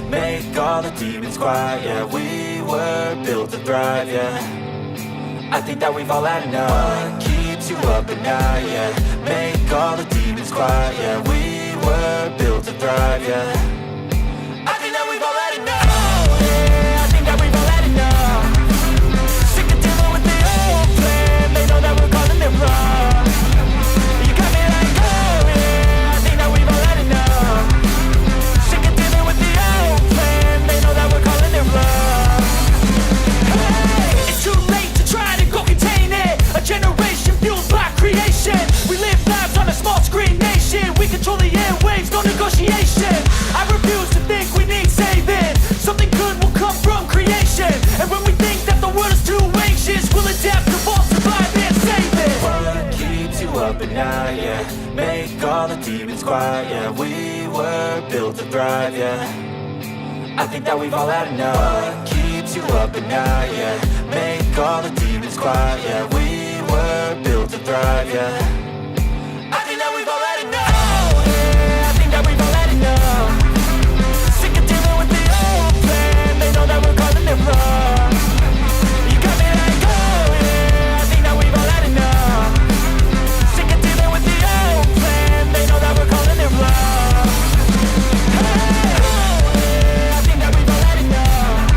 Make all the demons quiet, yeah. We were built to thrive, yeah. I think that we've all had enough. What keeps you up at night, yeah. Make all the demons quiet, yeah. We were built to thrive, yeah. I think that we've all had enough. Oh, yeah, I think that we've all had enough. Sick of dealing with the old plan. They know that we're calling it wrong. You got me like, oh yeah, I think that we've all had enough. Sick of dealing with the old plan. They know that we're calling it wrong. Hey, it's too late to try to go contain it. A generation fueled by creation. We live lives on a small screen nation. We control the airwaves, no negotiation. I refuse to think we need saving. Something good will come from creation. And when we think that the world is too anxious, we'll adapt, evolve, survive, and save it. What keeps you up at night, yeah. Make all the demons quiet, yeah. We were built to thrive, yeah. I think that we've all had enough. What keeps you up at night, yeah. Make all the demons quiet, yeah. We were built to thrive, yeah. I think that we've all had enough. Oh, yeah, I think that we've all had enough. Sick of dealing with the old plan. They know that we're calling it wrong. You got me like, oh yeah, I think that we've all had enough. Sick of dealing with the old plan. They know that we're calling it wrong. Hey, oh yeah, I think that we've all had enough.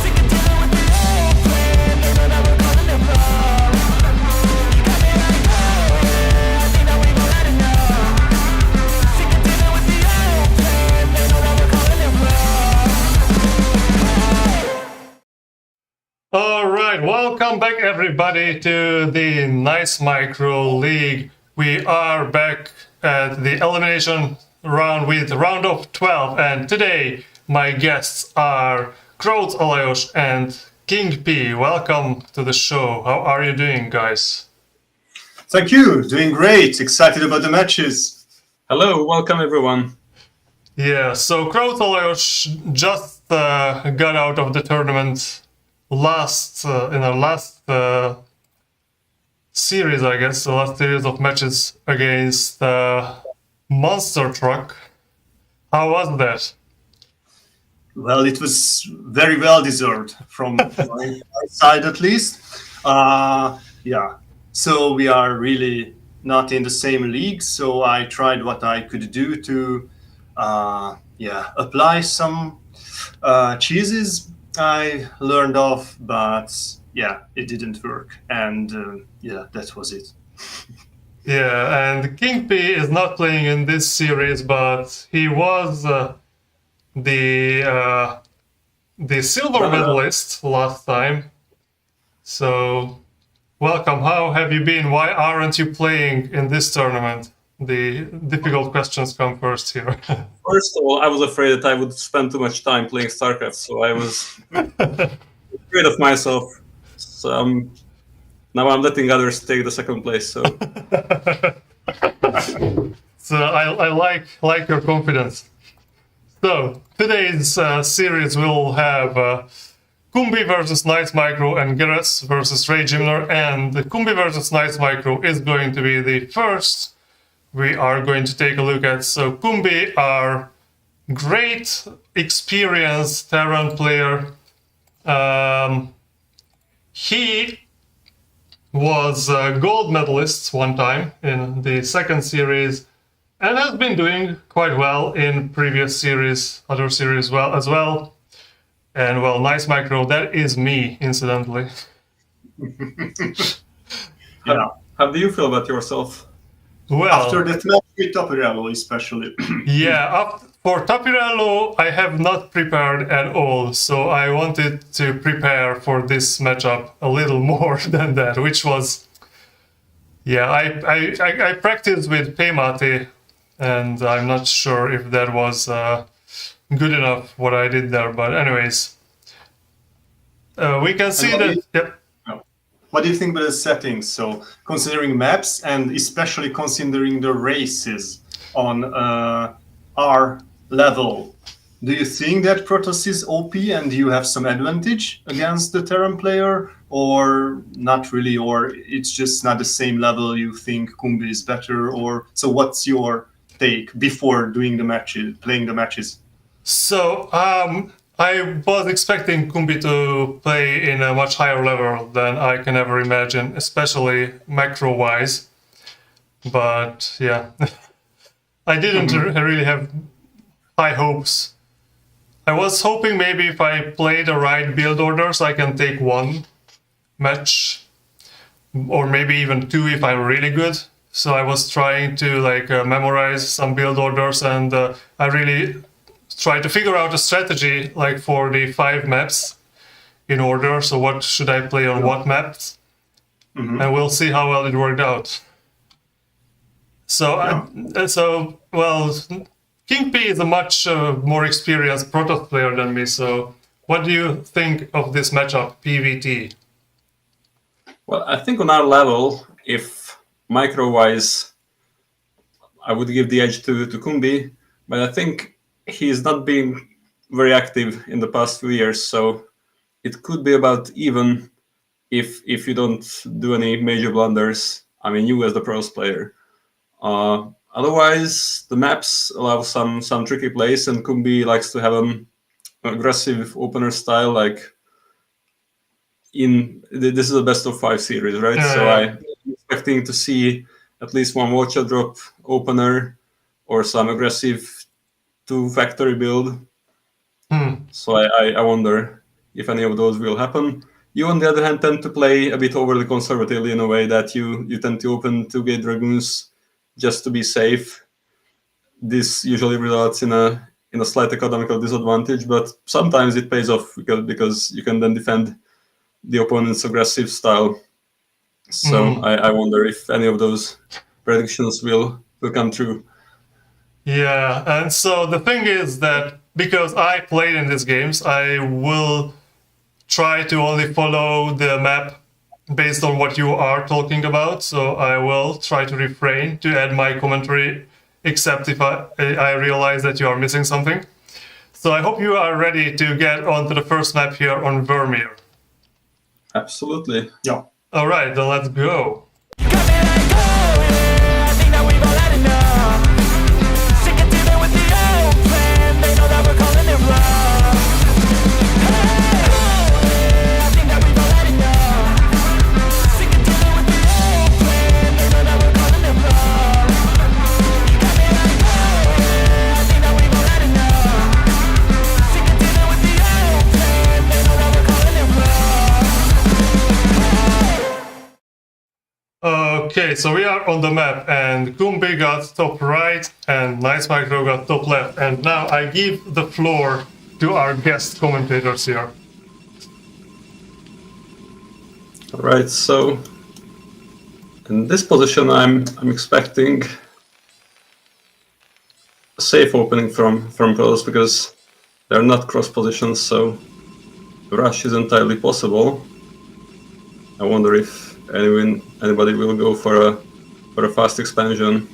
Sick of dealing with the old plan. They know that we're calling it wrong. You got me like, oh yeah, I think that we've all had enough. Sick of dealing with the old plan. They know that we're calling it wrong. Alright, welcome back everybody to the Nice Micro League. We are back at the elimination round with round of 12, and today my guests are Ro12 and Kumbi. Welcome to the show. How are you doing, guys? Thank you. Doing great. Excited about the matches. Hello, welcome everyone. Yeah, so Ro12 just got out of the tournament in our last series, I guess, the last series of matches against Monster Truck. How was that? Well, it was very well deserved from my side, at least. Yeah. So we are really not in the same league. So I tried what I could do to, apply some cheeses I learned of, but yeah, it didn't work. And that was it. Yeah, and Kumbi is not playing in this series, but he was the silver medalist last time. So, welcome. How have you been? Why aren't you playing in this tournament? The difficult questions come first here. First of all, I was afraid that I would spend too much time playing StarCraft, so I was afraid of myself. So now I'm letting others take the second place. So, so I like your confidence. So today's series will have Kumbi versus Nice Micro and Geresz versus Ray Gymnor, and the Kumbi versus Nice Micro is going to be the first we are going to take a look at. So Kumbi are great, experienced Terran player. He was a gold medalist one time in the second series and has been doing quite well in previous series, other series as well. And well, Nice Micro, that is me, incidentally. Yeah. How do you feel about yourself? Well, After that match with Tapirello, especially. yeah, for Tapirello, I have not prepared at all, so I wanted to prepare for this matchup a little more than that, which was Yeah, I practiced with Paymati, and I'm not sure if that was good enough what I did there. But anyways, we can see that. Yep. What do you think about the settings? So, considering maps and especially considering the races on our level, do you think that Protoss is OP and you have some advantage against the Terran player, or not really, or it's just not the same level? You think Kumbi is better, or so? What's your take before doing the matches, playing the matches? So I was expecting Kumbi to play in a much higher level than I can ever imagine, especially macro-wise. But yeah, I didn't really have high hopes. I was hoping maybe if I play the right build orders, I can take one match, or maybe even two if I'm really good. So I was trying to memorize some build orders, and I really tried to figure out a strategy for the 5 maps in order. So what should I play on what maps? And we'll see how well it worked out. So King P is a much more experienced Protoss player than me. So what do you think of this matchup, PvT? Well, I think on our level, if micro-wise, I would give the edge to Kumbi, but I think he's not been very active in the past few years, so it could be about even if you don't do any major blunders. I mean, you as the pros player. Otherwise, the maps allow some tricky plays, and Kumbi likes to have an aggressive opener style. This is a best of 5 series, right? So I'm expecting to see at least one Watcher drop opener or some aggressive 2-factory build. So I wonder if any of those will happen. You, on the other hand, tend to play a bit overly conservatively in a way that you tend to open 2-gate Dragoons just to be safe. This usually results in a slight economical disadvantage, but sometimes it pays off because you can then defend the opponent's aggressive style. So I wonder if any of those predictions will come true. Yeah, and so the thing is that because I played in these games, I will try to only follow the map based on what you are talking about. So I will try to refrain to add my commentary, except if I realize that you are missing something. So I hope you are ready to get onto the first map here on Vermeer. Absolutely. Yeah. All right, then let's go. Okay, so we are on the map, and Kumbi got top right, and Nice Micro got top left. And now I give the floor to our guest commentators here. All right, so in this position, I'm expecting a safe opening from pros because they're not cross positions, so the rush is entirely possible. I wonder if anybody will go for a fast expansion.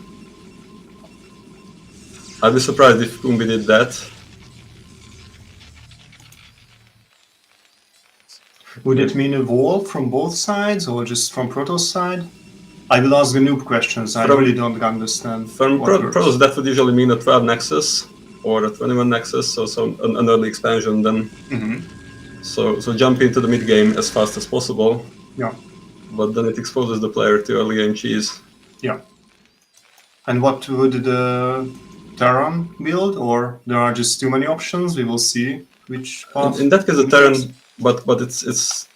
I'd be surprised if Kumbi did that. Would it mean a wall from both sides or just from Protoss side? I will ask the noob questions. I really don't understand. From pros, that would usually mean a 12 nexus or a 21 nexus, so an early expansion then. So jump into the mid game as fast as possible. Yeah. But then it exposes the player to early game cheese. Yeah. And what would the Terran build, or there are just too many options? We will see which path. In that case, the Terran, but it's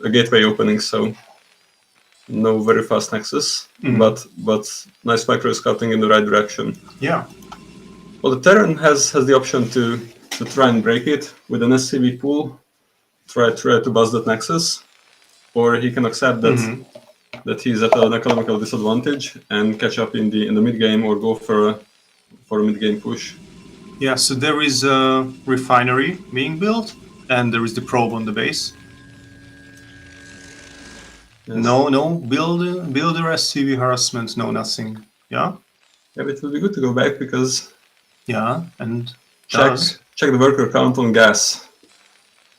a gateway opening, so no very fast nexus. But nice micro scouting in the right direction. Yeah. Well, the Terran has the option to try and break it with an SCV pool, try to bust that nexus, or he can accept that that he's at an economical disadvantage and catch up in the mid game or go for a mid game push. Yeah, so there is a refinery being built, and there is the probe on the base. Yes. No, builder SCV harassment, no nothing. Yeah, Yeah, it would be good to go back because yeah, and check the worker count on gas.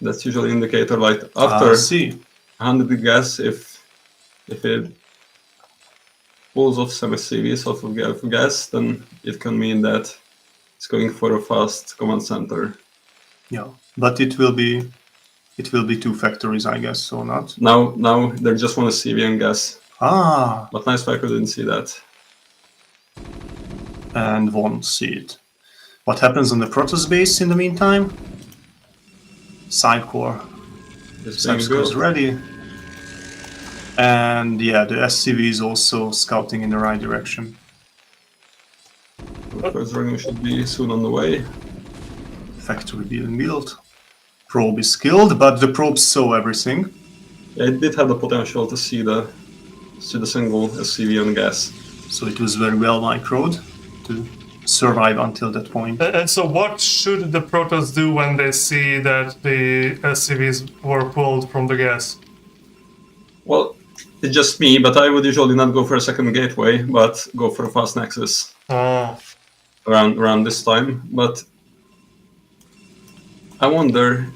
That's usually indicator like after see 100 gas, if it pulls off some SCVs off of gas, then it can mean that it's going for a fast command center. Yeah, but it will be 2 factories, I guess, or not? Now they just want a CV and gas. Ah, But Nice Micro didn't see that. and won't see it. What happens on the Protoss base in the meantime? Side core. It's being Side core is built. ready. And yeah, the SCV is also scouting in the right direction. The first dragon should be soon on the way. Factory being built. Probe is killed, but the probe saw everything. Yeah, it did have the potential to see the single SCV on gas. So it was very well microed to survive until that point. And so what should the Protoss do when they see that the SCVs were pulled from the gas? Well, it's just me, but I would usually not go for a second gateway, but go for a fast nexus Ah, around this time. But I wonder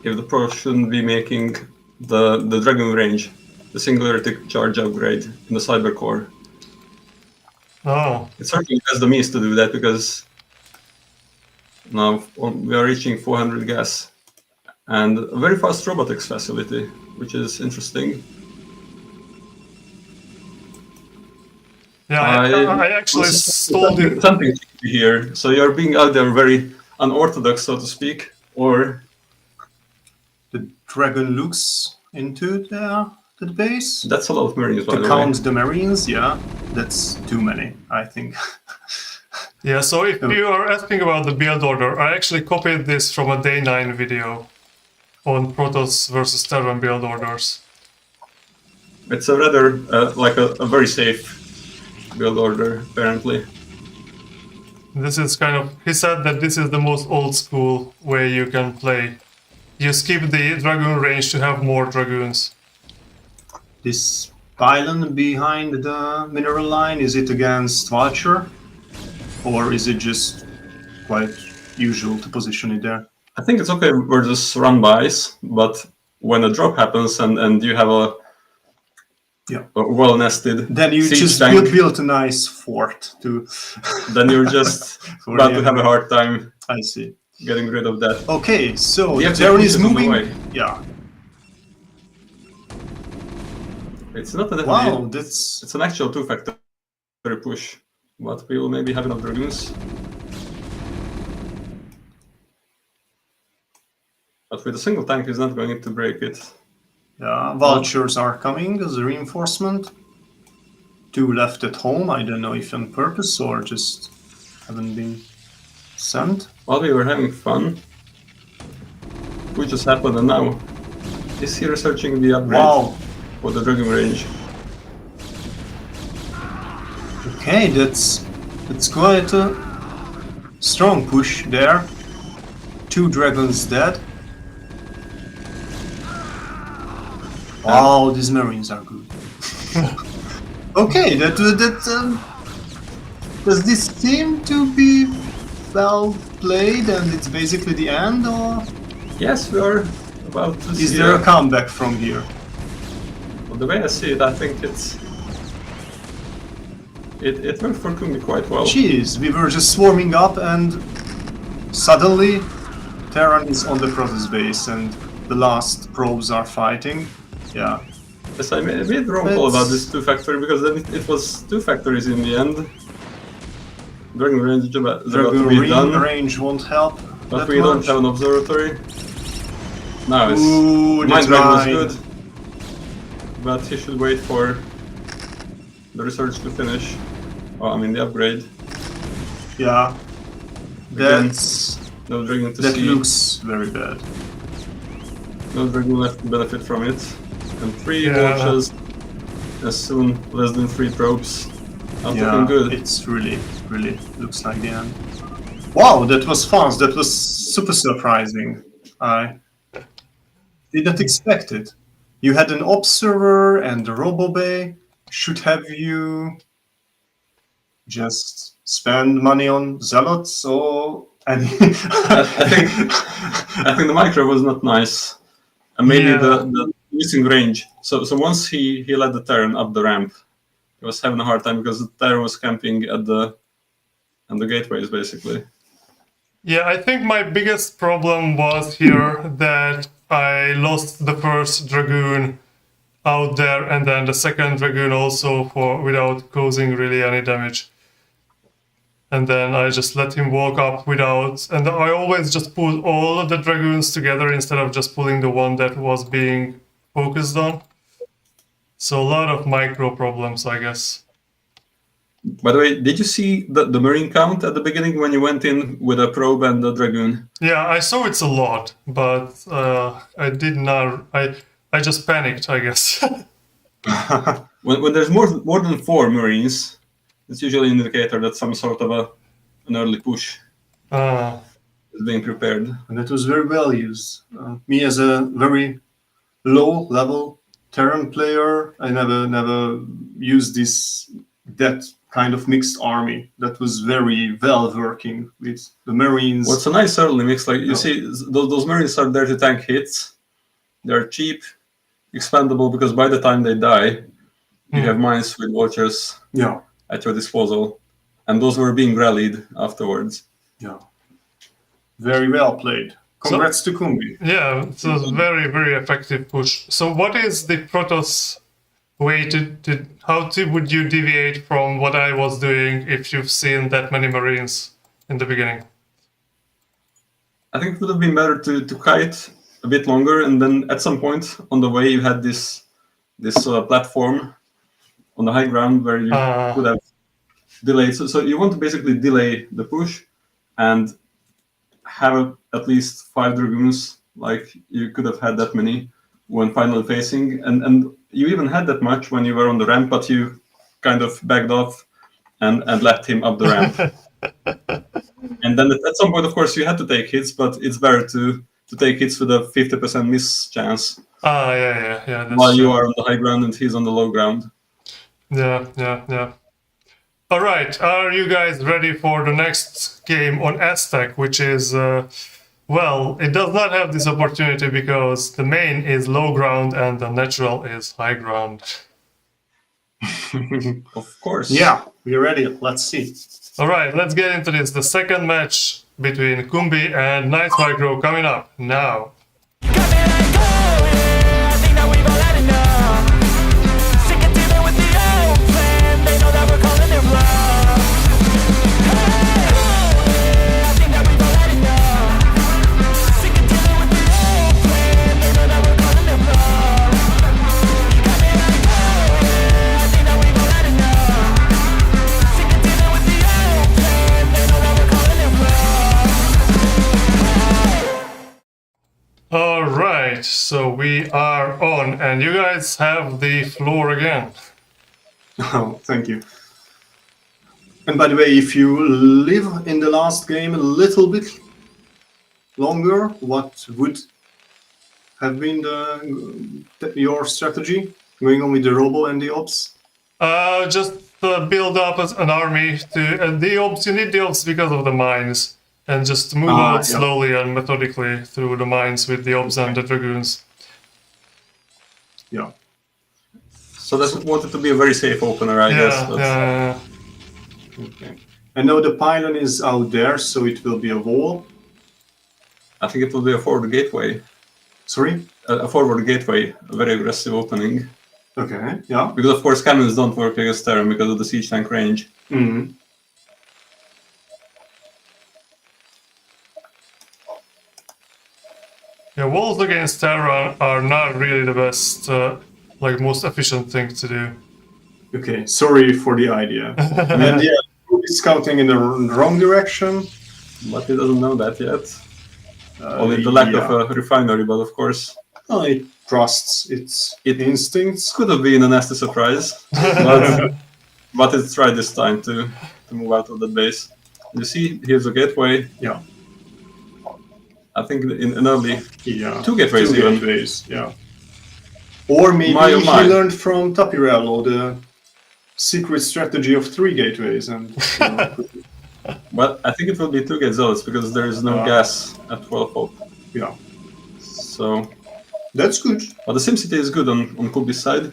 if the Pro shouldn't be making the Dragon range, the singularity charge upgrade in the cyber core. oh, It certainly has the means to do that because now we are reaching 400 gas and a very fast robotics facility, which is interesting. yeah. I actually stole it. Something here. So you're being out there very unorthodox, so to speak, or The dragon looks into the base. that's a lot of Marines, by To the count way. the Marines, yeah, that's too many, I think. Yeah, so if you are asking about the build order, I actually copied this from a Day 9 video on Protoss versus Terran build orders. It's a rather like a very safe build order, apparently. This is kind of, he said that this is the most old school way you can play. You skip the Dragoon range to have more Dragoons. This pylon behind the mineral line, is it against Vulture? Or is it just quite usual to position it there? I think it's okay versus run-bys, but when a drop happens and you have a Yeah. well-nested Then you siege just tank, built a nice fort to... then you're just For about the to have a hard time I see. getting rid of that. Okay, so The the execution Terran is is on the moving. way. Yeah. It's not a Wow, that's... it's an actual two-factory push, but we will maybe have enough dragoons. But with a single tank, he's not going to break it. Yeah, vultures are coming as a reinforcement. 2 left at home. I don't know if on purpose or just haven't been sent. While we were having fun, what just happened? And now is he researching the upgrade Wow. for the dragon range? Okay, that's quite a strong push there. 2 dragons dead. Wow, these marines are good. Okay, does this seem to be well played and it's basically the end, or Yes, we are about to is see there a comeback from here? Well, the way I see it, I think it went for Kumbi quite well. Jeez, we were just swarming up and suddenly Terran is on the Protoss base and the last probes are fighting. Yeah. Yes, I made a wrong call about this two-factory because then it was 2 factories in the end. Dragon range is about to be done, Range won't help. but that we don't much. have an observatory. Now it's Ooh, Mind that's Dragon was mine. good, but he should wait for the research to finish. Oh, I mean the upgrade. Yeah. Again, That's No dragon to that see. looks very bad. No dragon left to benefit from it. And 3 Yeah. watches as soon, less than 3 probes. Not Yeah, looking good. it's really looks like the end. Wow, that was fast. That was super surprising. I didn't expect it. You had an observer and the RoboBay. Should have you just spend money on zealots or any? I think the micro was not nice, and maybe Yeah. the missing range. So once he led the Terran up the ramp, he was having a hard time because the Terran was camping at the gateways basically. Yeah, I think my biggest problem was here that I lost the first Dragoon out there and then the second Dragoon also without causing really any damage. And then I just let him walk up without, and I always just pull all of the Dragoons together instead of just pulling the one that was being focused on. So a lot of micro problems, I guess. By the way, did you see the Marine count at the beginning when you went in with a probe and the Dragoon? Yeah, I saw it's a lot, but I did not. I just panicked, I guess. When there's more than 4 Marines, it's usually an indicator that some sort of an early push is being prepared. And that was very well used. Me as a very low level Terran player, I never used that kind of mixed army. That was very well working with the Marines. Well, it's a nice early mix. Like you see, those Marines are there to tank hits. They're cheap, expendable because by the time they die, you have mines with watchers at your disposal, and those were being rallied afterwards. Yeah, very well played. Congrats to Kumbi. Yeah, it's a very, very effective push. So what is the Protoss way would you deviate from what I was doing if you've seen that many Marines in the beginning? I think it would have been better to kite a bit longer, and then at some point on the way you had this platform on the high ground where you could have delayed. So you want to basically delay the push and have at least 5 Dragoons, like you could have had that many when finally facing, and you even had that much when you were on the ramp, but you kind of backed off and left him up the ramp. And then at some point, of course, you had to take hits, but it's better to take hits with a 50% miss chance. Yeah. While you are on the high ground and he's on the low ground. Yeah. All right, are you guys ready for the next game on Aztec, which is, well, it does not have this opportunity because the main is low ground and the natural is high ground. Of course. Yeah, we're ready. Let's see. All right, let's get into this. The second match between Kumbi and Nice Micro coming up now. Alright, so we are on, and you guys have the floor again. Oh, thank you. And by the way, if you live in the last game a little bit longer, what would have been your strategy going on with the Robo and the Ops? Just build up as an army to the Ops. You need the Ops because of the mines, and just move out slowly and methodically through the mines with the Ops and the Dragoons. Yeah. So that's wanted to be a very safe opener, I guess. Yeah. Okay. I know the pylon is out there, so it will be a wall. I think it will be a forward gateway. Sorry? A forward gateway, a very aggressive opening. Okay, yeah. Because of course cannons don't work against Terran because of the siege tank range. Mm-hmm. Yeah, walls against Terra are not really the best, most efficient thing to do. Okay, sorry for the idea. And yeah, he's scouting in the wrong direction. But he doesn't know that yet. Only the lack of a refinery, but of course. Oh, trusts its instincts. Could have been a nasty surprise, but it's tried this time to move out of the base. You see, here's a gateway. Yeah. I think in an early Yeah. 2 gateways Two even. gateways, yeah. Or maybe My, oh my. he learned from Tapirello the secret strategy of 3 gateways, and But I think it will be 2 gate zealots because there is no gas at 12 hope. yeah, So, that's good. but the SimCity is good on Kumbi's side.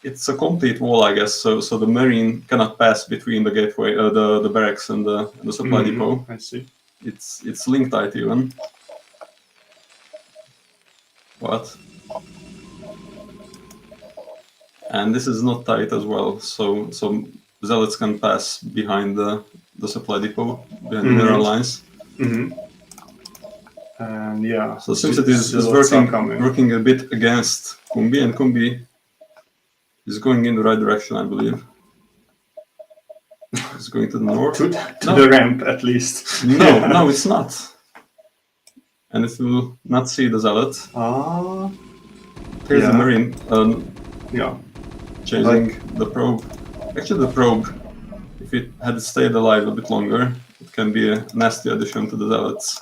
It's a complete wall, I guess. So the marine cannot pass between the gateway, the barracks and the supply depot. I see. It's link tight even. What? And this is not tight as well. So zealots can pass behind the supply depot, behind the mineral lines. And yeah, So SimCity is zealots are coming. working a bit against Kumbi, and Kumbi is going in the right direction, I believe. It's going to the north. to the ramp at least. No, it's not. And it will not see the zealot. Ah, Here's Yeah. the marine yeah. chasing the probe. Actually, the probe, if it had stayed alive a bit longer, it can be a nasty addition to the zealots.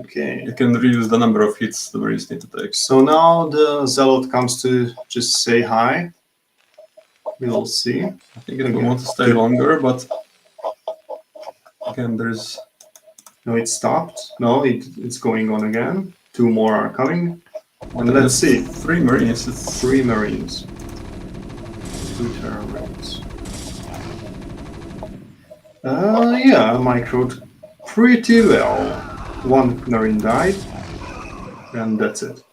Okay. It can reduce the number of hits the marines need to take. So now the zealot comes to just say hi. We'll see. I think it will want to stay longer, but again, there's No, it stopped. No, it's going on again. 2 more are coming. And let's see. 3 marines. It's 3 marines. 2 terror marines. Yeah, microed pretty well. 1 marine died, and that's it.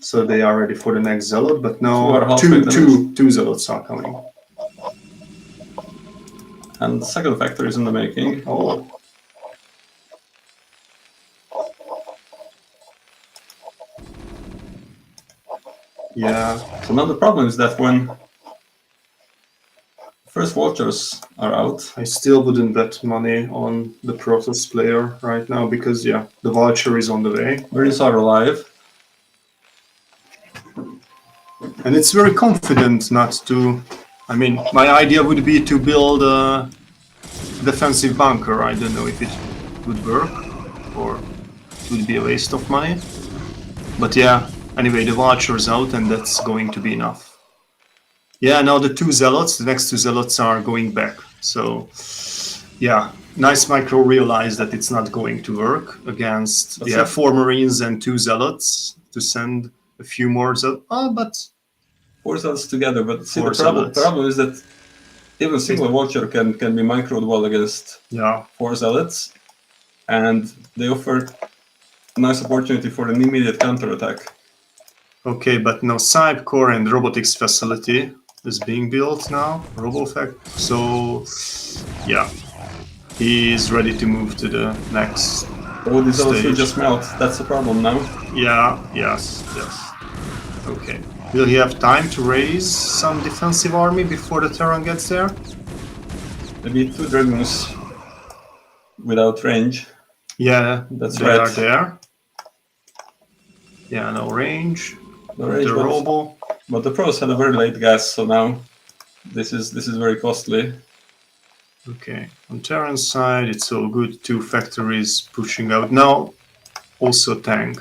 So they are ready for the next zealot, but Two are now halfway damaged. two zealots are coming. and the second factory is in the making. Oh. Yeah. So now the problem is that when first vultures are out, I still wouldn't bet money on the Protoss player right now because, yeah, the Vulture is on the way. marines are alive. And it's very confident not to... I mean, my idea would be to build a defensive bunker. I don't know if it would work or it would be a waste of money. But yeah, anyway, the Vulture's out and that's going to be enough. Yeah, now the 2 zealots, the next 2 zealots are going back. So, yeah, Nice Micro realized that it's not going to work against 4 marines and 2 zealots to send a few more zealots. Oh, but 4 zealots together, but see Four the zealots. problem is that even single vulture can be microed well against yeah, 4 zealots, and they offer a nice opportunity for an immediate counterattack. okay, but now Cybe Core and robotics facility is being built now, RoboFact. So, yeah, he is ready to move to the next. All these zealots will Stage. just melt. That's the problem now. Yeah, yes. Okay. Will he have time to raise some defensive army before the Terran gets there? Maybe 2 dragoons without range. Yeah, That's they right. are there. Yeah, no range. The range The was- Robo. But the pros had a very late gas, so now this is very costly. Okay, on Terran's side, it's all good. 2 factories pushing out. Now, also tank.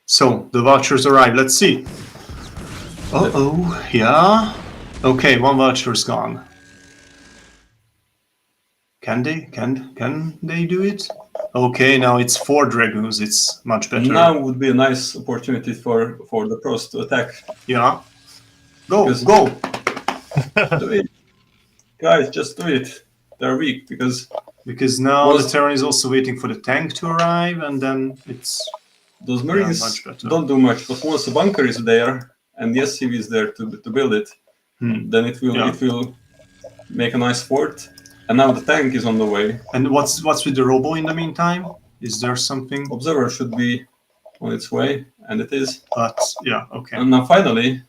So, the Vultures arrive. Let's see. Uh-oh, yeah. Okay, 1 Vulture's gone. Can they do it? Okay, now it's 4 Dragoons. It's much better. Now would be a nice opportunity for the pros to attack. Yeah. Go, Because- go! Do it, guys! Just do it. They're weak because Because now Was- the Terran is also waiting for the tank to arrive, and then it's... those marines much better. don't do much. But once the bunker is there and the SCV is there to build it, then it will make a nice fort. And now the tank is on the way. And what's with the Robo in the meantime? Is there something? Observer should be on its way, and it is. But yeah, okay. And now finally,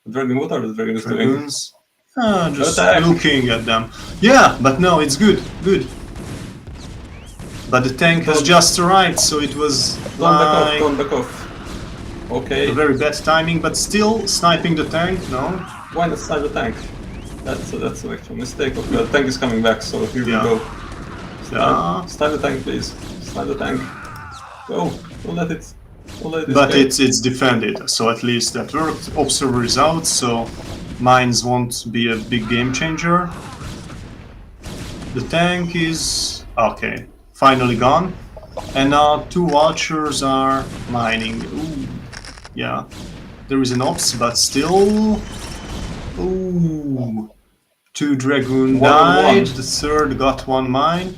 the dragon. What are the dragons doing? Dragoons. Just Attack. looking at them. Yeah, but no, it's good. But the tank has just arrived, so it was like Don't back off. Okay. a very bad timing, but still sniping the tank, no? Why not snipe the tank? That's an actual mistake. Okay, the tank is coming back, so here Yeah. we go. Yeah. Snipe the tank, please. Snipe the tank. Go. Don't let it. Don't let it But escape. it's defended, so at least that worked. Observer is out, so mines won't be a big game changer. The tank is okay, finally gone, and now 2 vultures are mining. Ooh, yeah, there is an ops, but still, ooh, 2 dragoon One on died. one. The 3rd got 1 mine.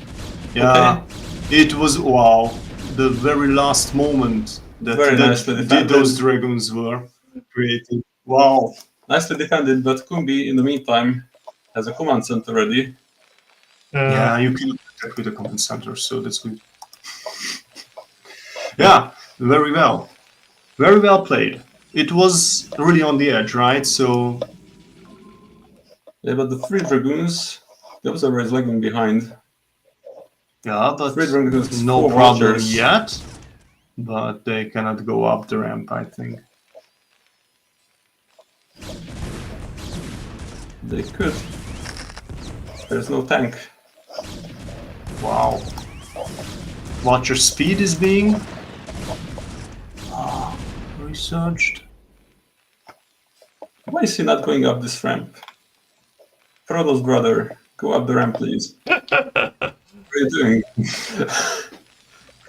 Yeah, it was wow, the very last moment that, Very that nicely defended. those dragoons were created. Wow. Nicely defended, but Kumbi, in the meantime, has a command center ready. Yeah, you can attack with the command center, so that's good. Yeah, very well. Very well played. It was really on the edge, right? So, Yeah, but the 3 dragoons, the observer is lagging behind. yeah, but 3 dragoons, no 4 problem vultures. yet. But they cannot go up the ramp, I think. They could. There's no tank. Wow. Watcher speed is being researched. Why is he not going up this ramp? Frodo's brother, go up the ramp, please. What are you doing?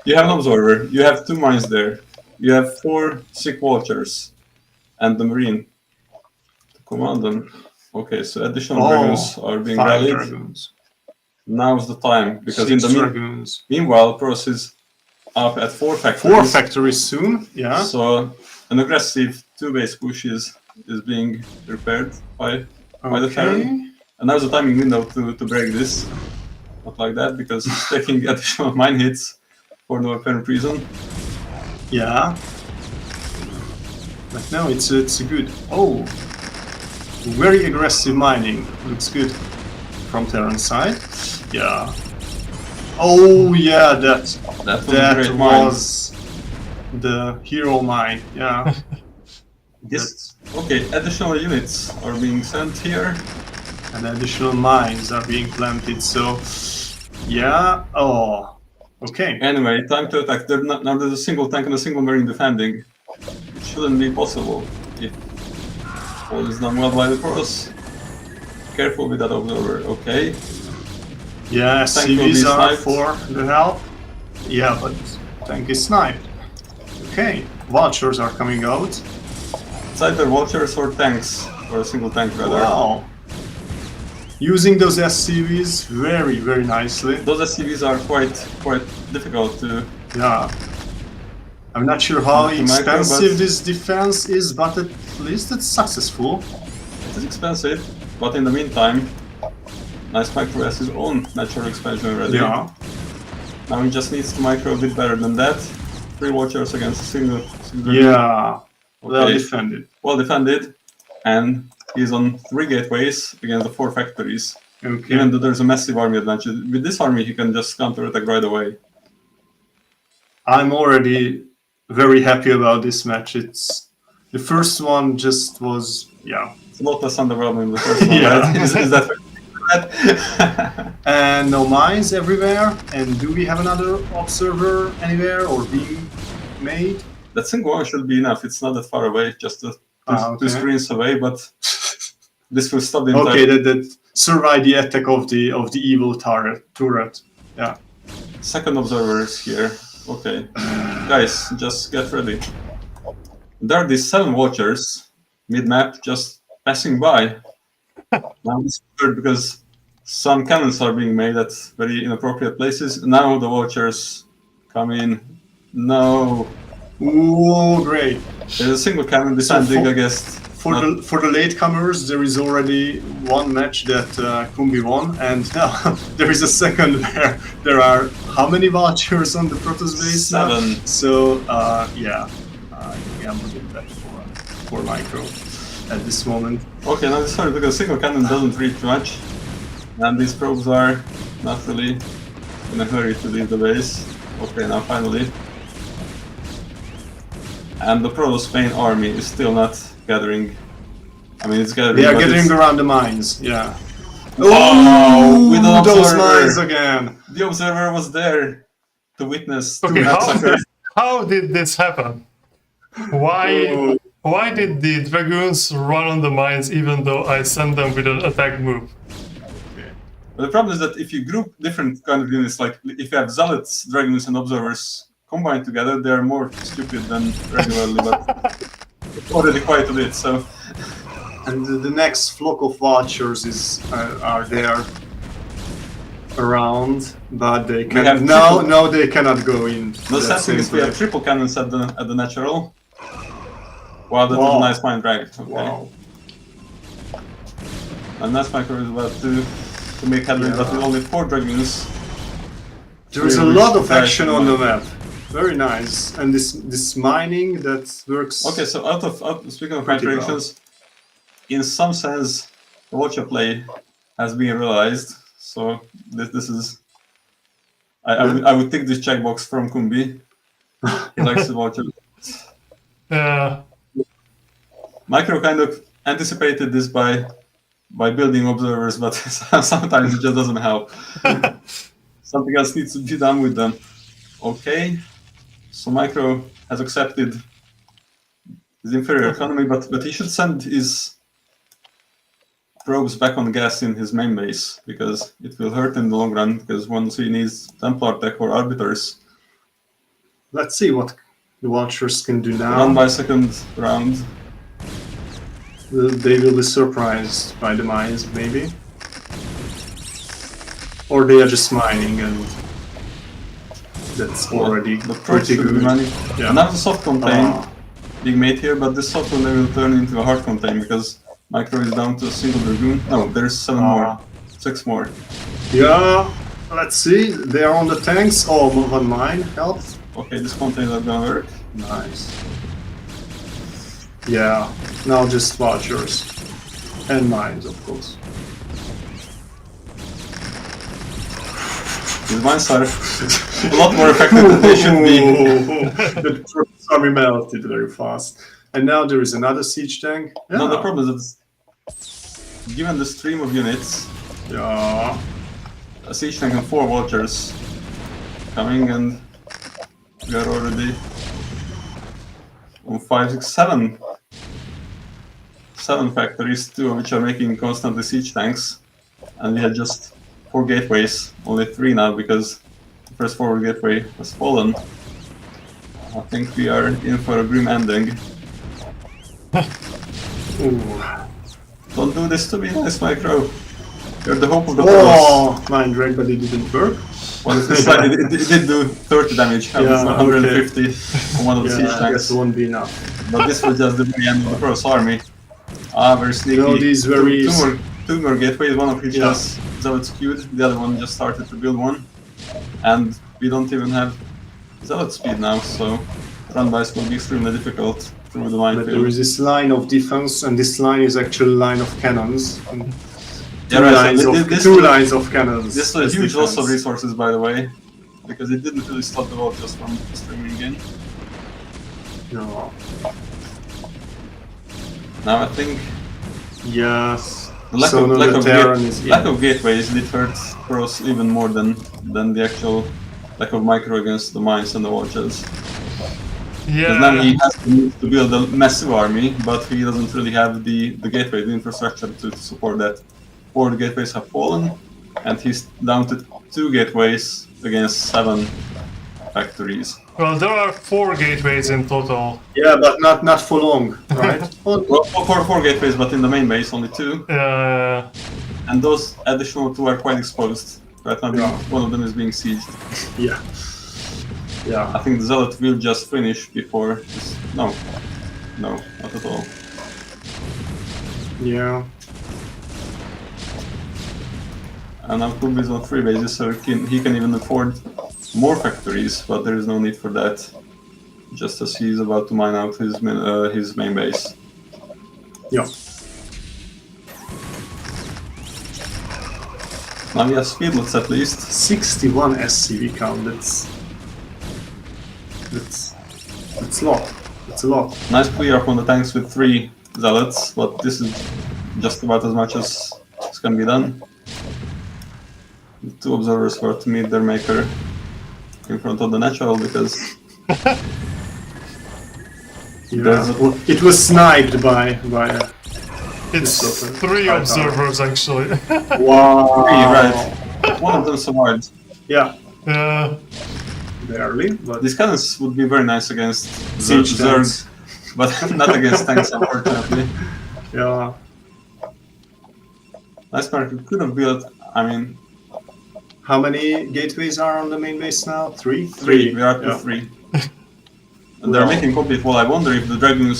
You have an observer. You have 2 mines there. You have 4 sick vultures and the marine to command them. Okay, so additional dragons are being 5 rallied. dragoons. Now's the time because 6 in the dragoons. meanwhile, Pros is up at 4 factories. 4 factories soon, yeah. So an aggressive 2-base push is being prepared by the Terran. And now's the timing window to break this. Not like that, because it's taking additional mine hits for no apparent reason. Yeah. But no, it's good. Oh, very aggressive mining. Looks good from Terran side. Yeah. Oh yeah, that That was a great mine. was the hero mine. Yeah. Yes. Okay, additional units are being sent here. And additional mines are being planted. So yeah. Oh. Okay. Anyway, time to attack. Now there's a single tank and a single marine defending. It shouldn't be possible if all is done well by the Pros. Careful with that observer. Okay. Yeah, Tank will be CVs are sniped. for the help. Yeah, but tank is sniped. Okay, vultures are coming out. It's either vultures or tanks, or a single tank rather. Wow. Using those SCVs very, very nicely. Those SCVs are quite difficult to. Yeah. I'm not sure how To micro, expensive but- this defense is, but at least it's successful. It is expensive, but in the meantime, Nice Micro has his own natural expansion already. Yeah. Now he just needs to micro a bit better than that. 3 watchers against a single Yeah. Well Okay. defended. Well defended, and he's on 3 gateways against the 4 factories. Okay. Even though there's a massive army advantage, with this army he can just counter-attack right away. I'm already very happy about this match. It's the first one just was It's a lot less underwhelming than the first one, Yeah. right? Is that and no mines everywhere. And do we have another observer anywhere or being made? That single one should be enough. It's not that far away, just two Okay. screens away, but this will stop the entire... Okay, that survived the attack of the evil turret. Yeah. Second observer is here. Okay. Guys, just get ready. There are these 7 watchers mid-map just passing by. Now it's weird because some cannons are being made at very inappropriate places. Now the watchers come in. No. Ooh, great. There's a single cannon defending for- against... For the latecomers, there is already one match that Kumbi won, and now there is a second where there are how many vultures on the Protoss base now? 7. So yeah, I gambled with that for micro at this moment. Okay, now it's hard because single cannon doesn't reach much. And these probes are not really in a hurry to leave the base. Okay, now finally. And the Proto-Spain army is still not gathering. I mean, it's gathering. They are but gathering it's... around the mines, yeah. Oh, with the those observer. mines again! The observer was there to witness Okay, two massacres. how did this happen? Why did the dragoons run on the mines even though I sent them with an attack move? But the problem is that if you group different kind of units, like if you have zealots, dragoons, and observers combined together, they are more stupid than regularly, but already quite a bit. So, And the next flock of vultures are there around, but they can have now they cannot go in. the sad thing is we have triple cannons at the natural. Wow, that was a nice mind drag. Okay. Wow. And Nice Micro is about to make headway, but with only 4 dragoons. There is a lot of action on the map. Very nice, and this mining that works. Okay, so speaking of Pretty contradictions, in some sense, the Watcher play has been realized. So this is, I would take this checkbox from Kumbi. He likes the Watcher. Micro kind of anticipated this by building observers, but sometimes it just doesn't help. Something else needs to be done with them. Okay, so Micro has accepted his inferior economy, but he should send his probes back on gas in his main base, because it will hurt in the long run, because once he needs Templar Tech or Arbiters. Let's see what the Vultures can do now. Run by second round. They will be surprised by the mines, maybe. Or they are just mining, and that's already The pretty good. Yeah. Now the soft contain being made here, but this soft contain will turn into a hard contain because Micro is down to a single dragoon. No, there's 7 more. 6 more. Yeah, let's see. They are on the tanks. Oh, one mine helped. Okay, this contain is gonna work. Nice. Yeah, now just vultures. And mines, of course. These mines are a lot more effective than they should be. The Turkish army melted very fast. And now there is another siege tank. Yeah. No, the problem is that given the stream of units, Yeah. a siege tank and 4 vultures coming, and we are already on 5, 6, 7. 7 factories, 2 of which are making constantly siege tanks, and we had just 4 gateways, only 3 now because the first forward gateway has fallen. I think we are in for a grim ending. Ooh. Don't do this to me, Nice Micro. You're the hope of the pros. Oh, mine drag, but it didn't work. Well, it did do 30 damage, Yeah, 150 on one of the siege I tanks. guess it won't be enough. But this was just the very end of the pros army. Ah, very sneaky. You know, these very... Two more gateways, one of which Yeah. has zealot skewed, the other one just started to build one. And we don't even have zealot speed now, so run-bys will be extremely difficult through the But there minefield. is this line of defense, and this line is actually a line of cannons. And Yeah, two right, lines so of, this- two lines of cannons. This was a as huge loss of defense. resources, by the way, because it didn't really stop the vultures from streaming in. No. Now I think Yes. the lack, So of, now lack, the of, Terran gate- is in. lack of gateways did hurt pros even more than the actual lack of micro against the mines and the vultures. Because now he has to build a massive army, but he doesn't really have the gateway, the infrastructure to support that. 4 gateways have fallen, and he's down to 2 gateways against 7 factories. Well, there are 4 gateways in total. Yeah, but not for long, right? Well, 4 gateways, but in the main base only 2, and those additional 2 are quite exposed. Right now, Yeah. one of them is being sieged. Yeah. Yeah. I think the Zealot will just finish before this. No, not at all. Yeah. And now Kumbi is on 3 bases, so he can even afford more factories, but there is no need for that. Just as he's about to mine out his main base. Yeah. Now we have speedlets at least. 61 SCV count. That's a lot. That's a lot. Nice clear up on the tanks with 3 zealots, but this is just about as much as can be done. The 2 observers were to meet their maker in front of the natural because Yeah. Well, it was sniped by It's Christopher. 3 observers actually. Wow. right. One of them survived. Yeah, Yeah. barely, but These cannons would be very nice against Siege Zerg, tanks. but not against tanks, unfortunately. yeah. Nice market could have built. I mean, How many gateways are on the main base now? 3? 3. We are up to Yeah. 3. And they're Well. making complete wall. I wonder if the dragons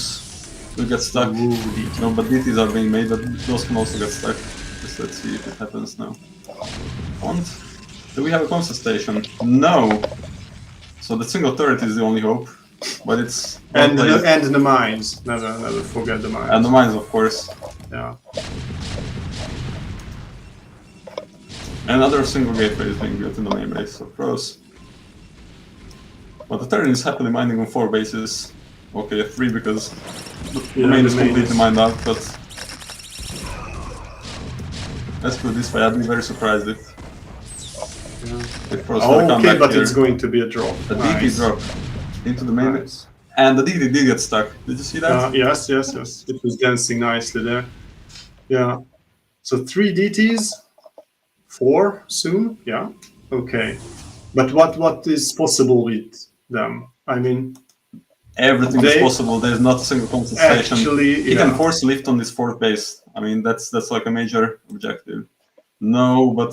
will get stuck. Ooh, No, but DTs are being made, but those can also get stuck. Just let's see if it happens now. And do we have a constant station? No. So the single turret is the only hope, but it's And well placed. the mines. Never forget the mines. And the mines, of course. Yeah. Another single gateway is being built in the main base, of course. But the Terran is happily mining on 4 bases. Okay, 3 because the main is completely mined out, but let's put it this way, I'd be very surprised if Frost were to come Okay, back but here. it's going to be a drop. The DT drop into the main Nice. and the DT did get stuck. Did you see that? Yes. It was dancing nicely there. Yeah. So 3 DTs, 4 soon. Yeah. Okay. But what is possible with them? I mean, Everything is They- possible. There's not a single constant station. actually, He can yeah. force a lift on this 4th base. I mean, that's like a major objective. No, but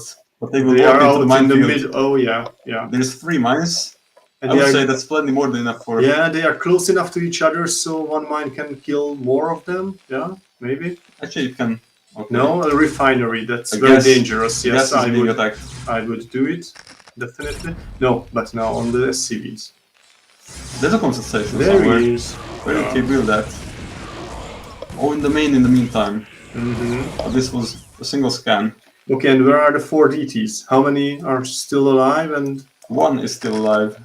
they will They walk are into out the in the minefield. mid. Oh yeah. There's 3 mines. And I would they say are, that's plenty more than enough for. yeah, they are close enough to each other, so one mine can kill more of them. Yeah, maybe. Actually, it can. Okay. No, a refinery. That's I very guess- dangerous. Yes, Yes, is I being would. attacked. I would do it. Definitely. No, but now on the SCVs. There's a constant station There somewhere. he is. Where did he build that? Oh, in the main. In the meantime, this was a single scan. Okay, and where are the 4 DTs? How many are still alive? And 1 is still alive.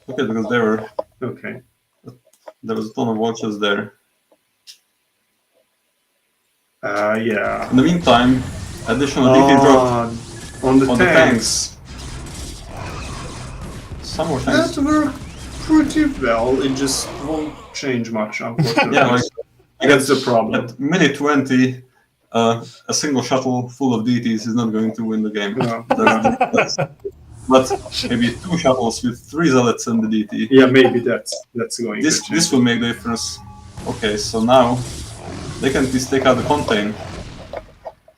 Okay, because okay, there was a ton of watches there. yeah. In the meantime, additional DT drop on the on the tanks. Some more tanks. That worked pretty well. It just won't change much, unfortunately. Yeah, like that's the problem. at minute 20, a single shuttle full of DTs is not going to win the game. Yeah. But maybe 2 shuttles with 3 zealots and the DT. Yeah, maybe that's going This to change. this will make the difference. Okay, so now they can at least take out the contain.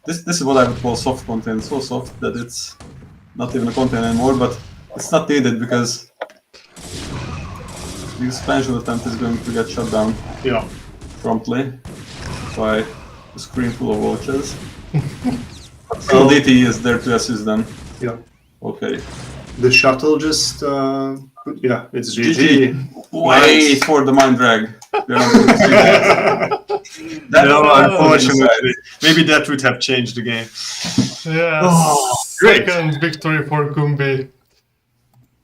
This is what I would call soft contain. So soft that it's not even a contain anymore, but it's not needed because the expansion attempt is going to get shut down Yeah. promptly by a screen full of watches. Still DT is there to assist them. Yeah. Okay. The shuttle just yeah, it's GG. GG. Wait for the mind drag. We are not going to see that. No, That's unfortunately. Maybe that would have changed the game. Yeah. Oh, great. Second victory for Kumbi.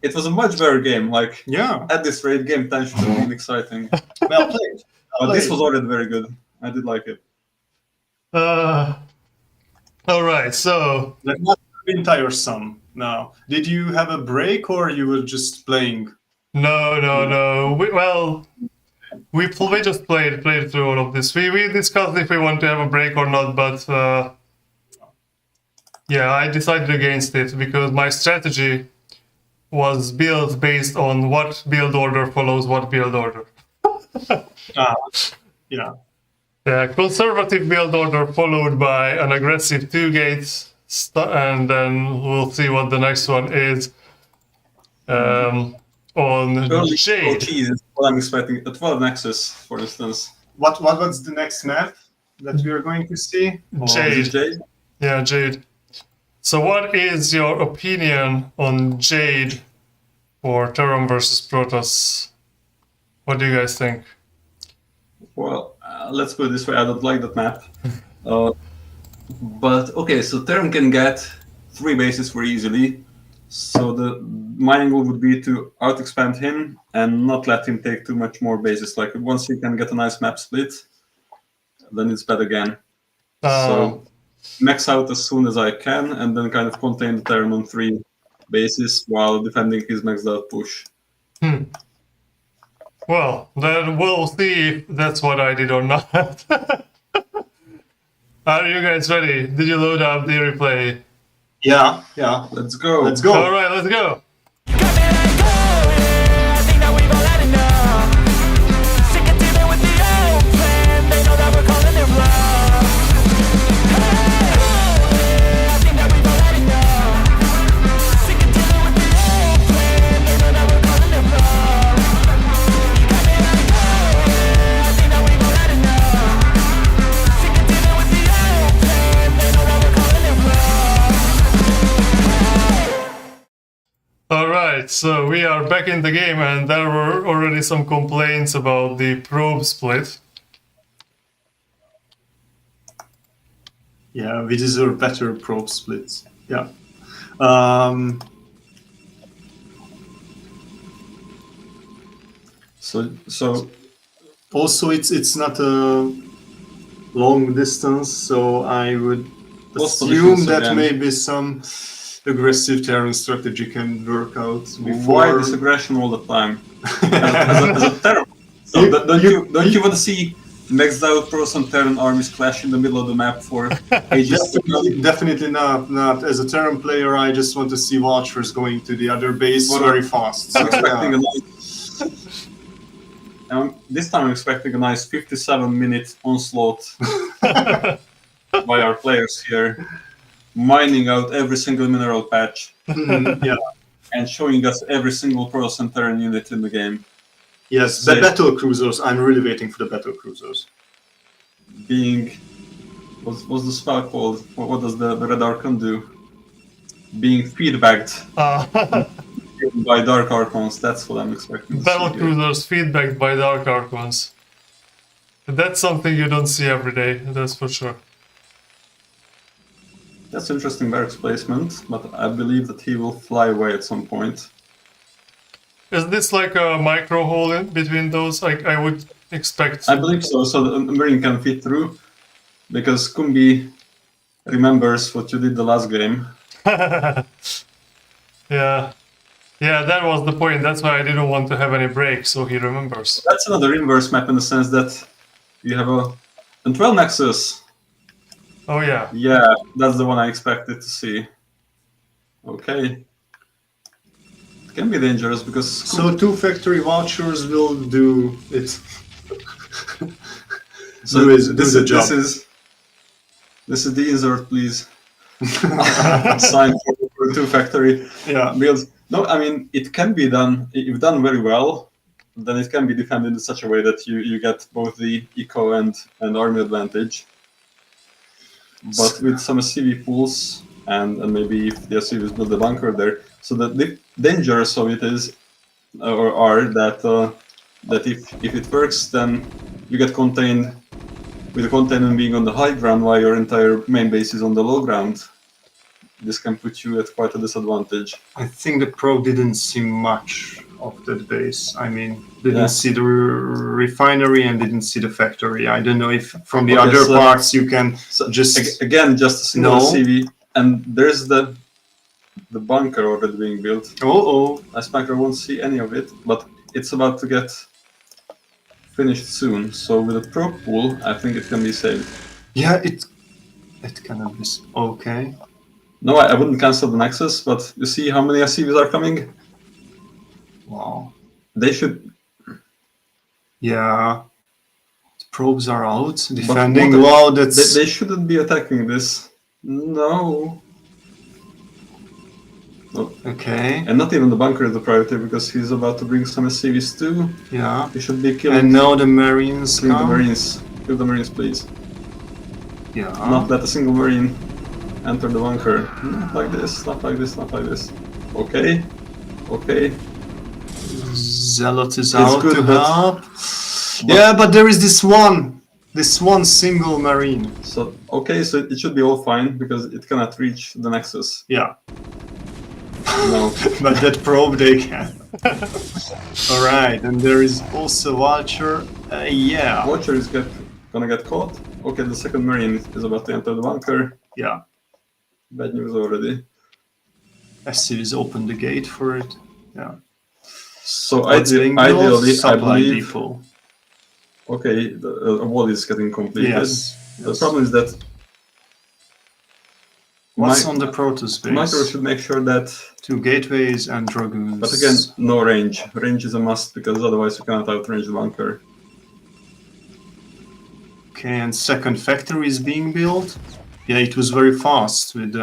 It was a much better game. Like Yeah. at this rate, game 10 should have been exciting. Well played. But this was already very good. I did like it. All right. So That must have been tiresome now. Did you have a break or you were just playing? no. We just played through all of this. We discussed if we want to have a break or not, but yeah, I decided against it because my strategy was built based on what build order follows what build order. Yeah. Yeah, conservative build order followed by an aggressive 2 gates, and then we'll see what the next one is. On Early Jade. cheese is what I'm expecting. A 12 Nexus, for instance. What was the next map that we are going to see? Jade. Is it Jade? Yeah, Jade. So what is your opinion on Jade for Terran versus Protoss? What do you guys think? Well, let's put it this way. I don't like that map. But okay, so Terran can get 3 bases very easily. So the my angle would be to out-expand him and not let him take too much more bases. Like once he can get a nice map split, then it's bad again. So max out as soon as I can, and then kind of contain the Terran on 3 bases while defending his maxed out push. Well, then we'll see if that's what I did or not. Are you guys ready? Did you load up the replay? Yeah. Let's go. Let's go. All right, let's go. Got me like, oh, yeah, I think that we've all had enough. Sick of dealing with the old plan. They know that we're calling it bluff. Hey, oh, yeah, I think that we've all had enough. Sick of dealing with the old plan. They know that we're calling it bluff. Got me like, oh, yeah, I think that we've all had enough. Sick of dealing with the old plan. They know that we're calling it bluff. Alright, so we are back in the game, and there were already some complaints about the probe split. Yeah, we deserve better probe splits. Yeah. So Also, it's not a long distance, so I would Lost assume positions that again. maybe some aggressive Terran strategy can work out before. why this aggression all the time? as a Terran. So don't you want to see maxed out pros and Terran armies clash in the middle of the map for ages to come? Definitely not. Not as a Terran player. I just want to see Watchers going to the other base What very fast. So, I'm expecting yeah. a nice. This time I'm expecting a nice 57-minute onslaught by our players here, mining out every single mineral patch Yeah. and showing us every single Protoss and Terran unit in the game. Yes, the battle cruisers. I'm really waiting for the battle cruisers. Being, what's the spell called? What does the Red Archon do? Being feedbacked by Dark Archons. That's what I'm expecting. to Battle see here. cruisers feedbacked by Dark Archons. That's something you don't see every day, that's for sure. That's interesting barracks placement, but I believe that he will fly away at some point. Is this like a micro hole in between those? Like I would expect. I believe so. So the Marine can fit through, because Kumbi remembers what you did the last game. Yeah. Yeah, that was the point. That's why I didn't want to have any break, so he remembers. That's another inverse map in the sense that you have a 12 Nexus. Oh yeah. Yeah, that's the one I expected to see. Okay. It can be dangerous because So 2 factory Watchers will do it. So do the job. This is the insert, please. Sign for 2 factory Yeah. builds. No, I mean it can be done. If done very well, then it can be defended in such a way that you get both the eco and army advantage. But with some SCV pools and maybe if the SCVs build a bunker there, so the dangers of it is are that if it works, then you get contained with the containment being on the high ground while your entire main base is on the low ground. This can put you at quite a disadvantage. I think the pro didn't see much of that base. I mean, didn't Yeah. see the refinery and didn't see the factory. I don't know if from the Okay, other so- parts you can So just... again, just a single No. SCV, and there's the bunker already being built. Oh, Icemaker won't see any of it, but it's about to get finished soon. So with a pro pool, I think it can be saved. yeah, it cannot be... Okay. No, I wouldn't cancel the Nexus, but you see how many SCVs are coming? Wow. They should. Yeah. The probes are out, defending. what- Wow, that's... They shouldn't be attacking this. No. Okay, And not even the bunker is the priority because he's about to bring some SCVs too. yeah. He should be killing And now the Marines killing the come. Marines. Kill the Marines, please. Yeah. Not let a single Marine enter the bunker. Not like this, not like this, not like this. Okay. Okay. Zealot is out good, to but- help. Yeah, but there is this one. This one single marine. So okay, so it should be all fine because it cannot reach the nexus. Yeah. No. But that probe they can. Alright, and there is also Vulture. Yeah. Watcher is gonna get caught. Okay, the second marine is about to enter the bunker. Yeah. Bad news already. Cities opened the gate for it. Yeah. So What's being built? ideally, I Supply believe. depot. Okay, a wall is getting completed. Yes. The problem is that What's on the protospace? Micro should make sure that. 2 gateways and dragoons. But again, no range. Range is a must because otherwise you cannot outrange the bunker. Okay, and second factory is being built. Yeah, it was very fast with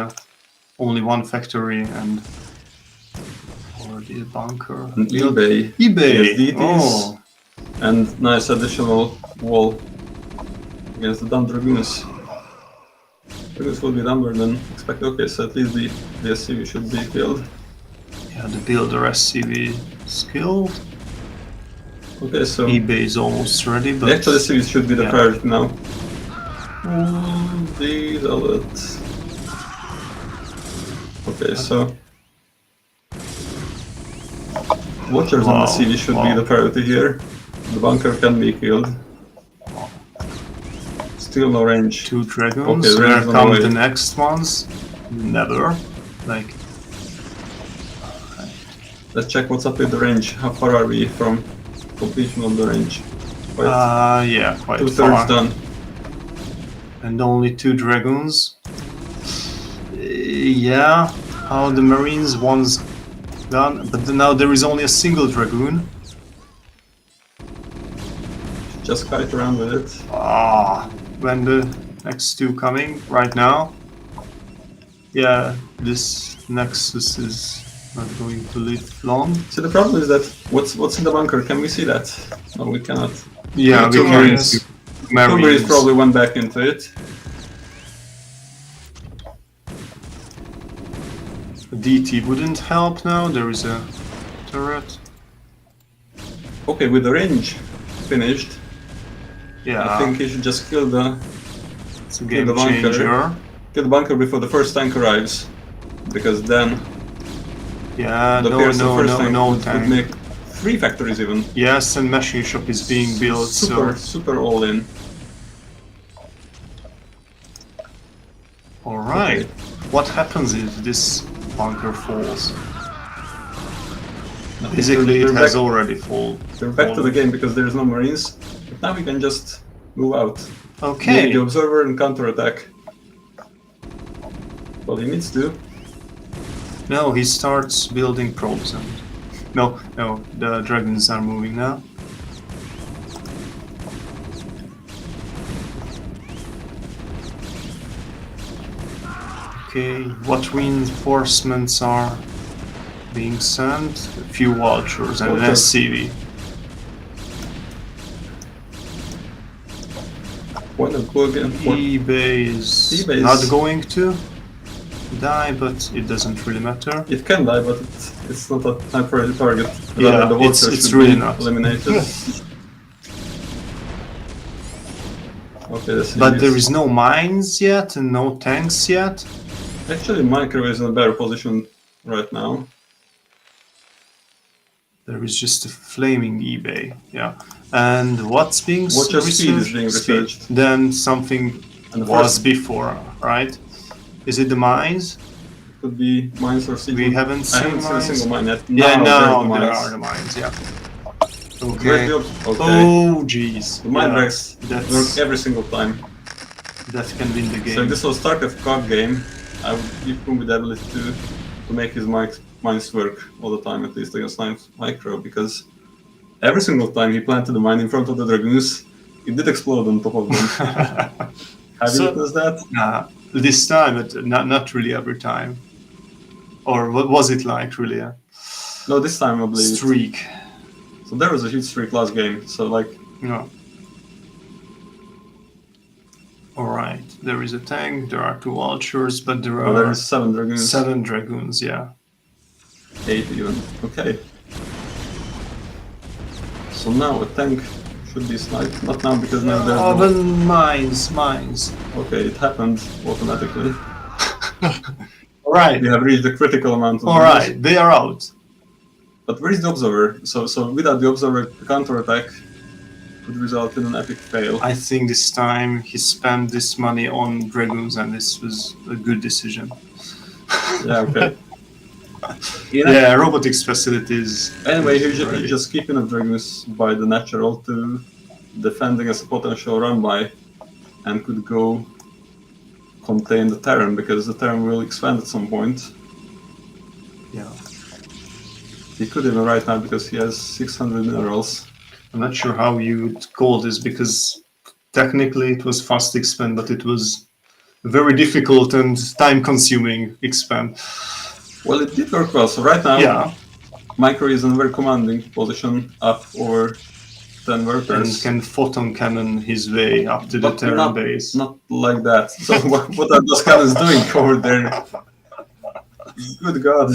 only one factory and already a bunker. An eBay. eBay. DTs, Oh, and nice additional wall against the dumb dragoons. Dragoons will be dumber than expected. Okay, so at least the SCV should be killed. yeah, the builder SCV skilled. Okay, so eBay is almost ready, but the actual SCVs should be the yeah. priority now. These are it. Okay, so Watchers on the CV should be the priority here. The bunker can be killed. Still no range. 2 dragons. Okay, Where range on come the way. the next ones? Never. Like, Let's check what's up with the range. How far are we from completion of the range? Quite yeah, quite 2/3 far. done. And only 2 dragons. Yeah, how the marines one's done, but now there is only a single dragoon. Just kite around with it. When the next 2 coming right now? Yeah, this nexus is not going to live long. So the problem is that what's in the bunker? Can we see that? No, we cannot. Yeah, Two we marines. can. Kumbi Marines. probably went back into it. DT wouldn't help now. There is a turret. Okay, with the range finished, Yeah, I think he should just kill the it's a kill game the bunker. changer. Kill the bunker before the first tank arrives, because then Yeah, the no, Pierce no, first no, tank no would tank. make 3 factories even. Yes, and machine shop is being built, Super, so super all in. alright. Okay. What happens if this bunker falls? Basically, it They're has back- already fallen. They're back to the game because there's no marines. But now we can just move out. Okay. Maybe the observer and counterattack. Well, he needs to. No, he starts building probes and... No, the dragons are moving now. Okay, what reinforcements are being sent? A few vultures and an Okay. SCV. Why not go again for eBay is eBay is- not going to die, but it doesn't really matter. It can die, but it's not a high priority target. Yeah, Rather, the it's- vulture it's should really be not. eliminated. Okay, that's But there is no mines yet and no tanks yet. Actually, Micro is in a better position right now. There is just a flaming eBay, yeah. And what's being Watcher speed is being Speed. researched. Then something And the was first before, right? Is it the mines? could be mines or siege. We haven't I haven't seen seen a mines. single mine yet. Yeah, Now now there's there the are the mines. mines, yeah. Great Okay. job. Okay. Oh, jeez. The mine Yeah, breaks work that's, every single time. that can win the game. So if this was StarCraft card game, I would give Kumbi the ability to make his mines work all the time, at least against Micro, because every single time he planted a mine in front of the dragoons, it did explode on top of them. Have you So- witnessed that? This time, but not really every time. Or what was it like, really? A No, this time I believe. streak? So there was a huge streak last game. So like, No. Alright, there is a tank, there are 2 vultures, but there well, there are is 7 dragoons, 7 dragoons, yeah. 8 even. Okay. So now a tank should be sniped. Not now because now there's Oh, no... then mines. Okay, it happened automatically. Alright, We have reached the critical amount of damage. alright, they are out. But where is the observer? So without the observer, the counterattack could result in an epic fail. I think this time he spent this money on dragoons, and this was a good decision. Yeah, okay. Yeah, robotics facilities. Anyway, he's just keeping the dragons by the natural to defend against a potential run-by, and could go contain the Terran, because the Terran will expand at some point. Yeah. He could even right now because he has 600 minerals. I'm not sure how you'd call this, because technically it was fast expand, but it was very difficult and time-consuming expand. Well, it did work well. So right now, Yeah, Micro is in a very commanding position, up over 10 and workers. can photon cannon his way up to the But Terran base. Not like that. So what are those cannons doing over there? Good God.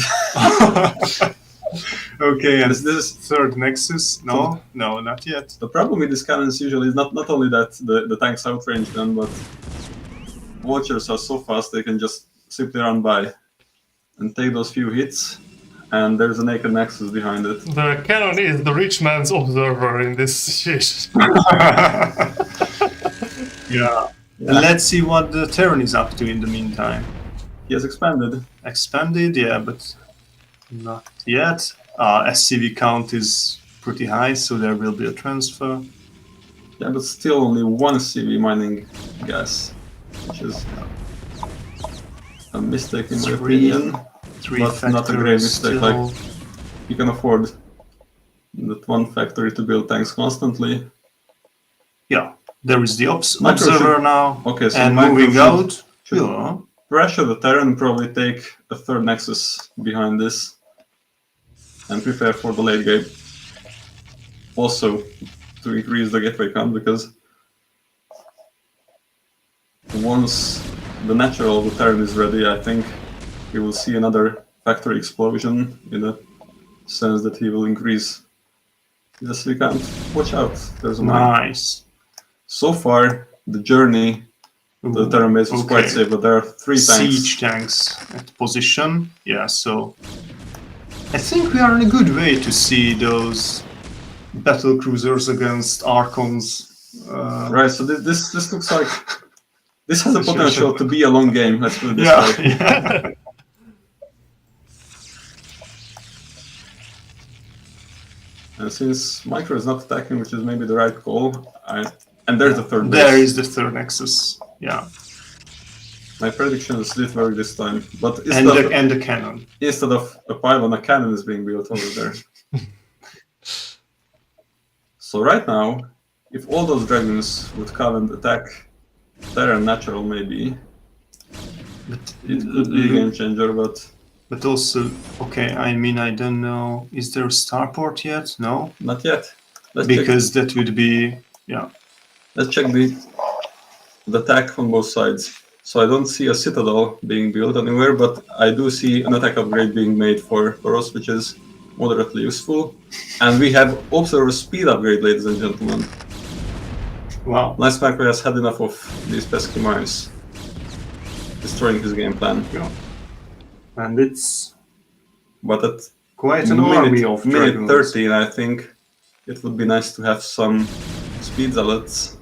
Okay, and This is third Nexus? No, no, not yet. the problem with these cannons usually is not only that the tanks outrange them, but Watchers are so fast they can just simply run by and take those few hits, and there's a naked Nexus behind it. The cannon is the rich man's observer in this shit. Yeah. Let's see what the Terran is up to in the meantime. He has expanded. Expanded, yeah, but not yet. SCV count is pretty high, so there will be a transfer. Yeah, but still only one CV mining gas, which is a mistake in my opinion. Three Not a factories great mistake, still. like you can afford that one factory to build tanks constantly. Yeah, there is the Micro observer should- now, Okay, so and Micro moving should- out. should Yeah. pressure the Terran, probably take a third Nexus behind this and prepare for the late game. Also, to increase the gateway count, because once the natural of the Terran is ready, I think we will see another factory explosion, in the sense that he will increase. Yes, we can't. Watch out, there's a mine. Nice. So far, the journey, the Terran base was quite Okay. safe, but there are 3 tanks. Siege tanks at position. Yeah, so I think we are in a good way to see those battle cruisers against Archons. Right, so this looks like this has a potential to be a long game. Let's put it this Yeah, way. yeah. And since Micro is not attacking, which is maybe the right call, and there's the third base. There is the third Nexus. Yeah, My predictions did work this time, but and the cannon. instead of a pylon, a cannon is being built over there. So right now, if all those dragons would come and attack Terran natural, maybe But it could be a game changer. But also, okay, I mean, I don't know. Is there a starport yet? No, not yet. because that would be, yeah. Let's check the attack on both sides. So I don't see a citadel being built anywhere, but I do see an attack upgrade being made for Geresz, which is moderately useful. And we have observer speed upgrade, ladies and gentlemen. Wow. Nice Macro has had enough of these pesky mines destroying his game plan. Yeah. And it's But at quite an army of minute dragons. 13, I think it would be nice to have some speed zealots.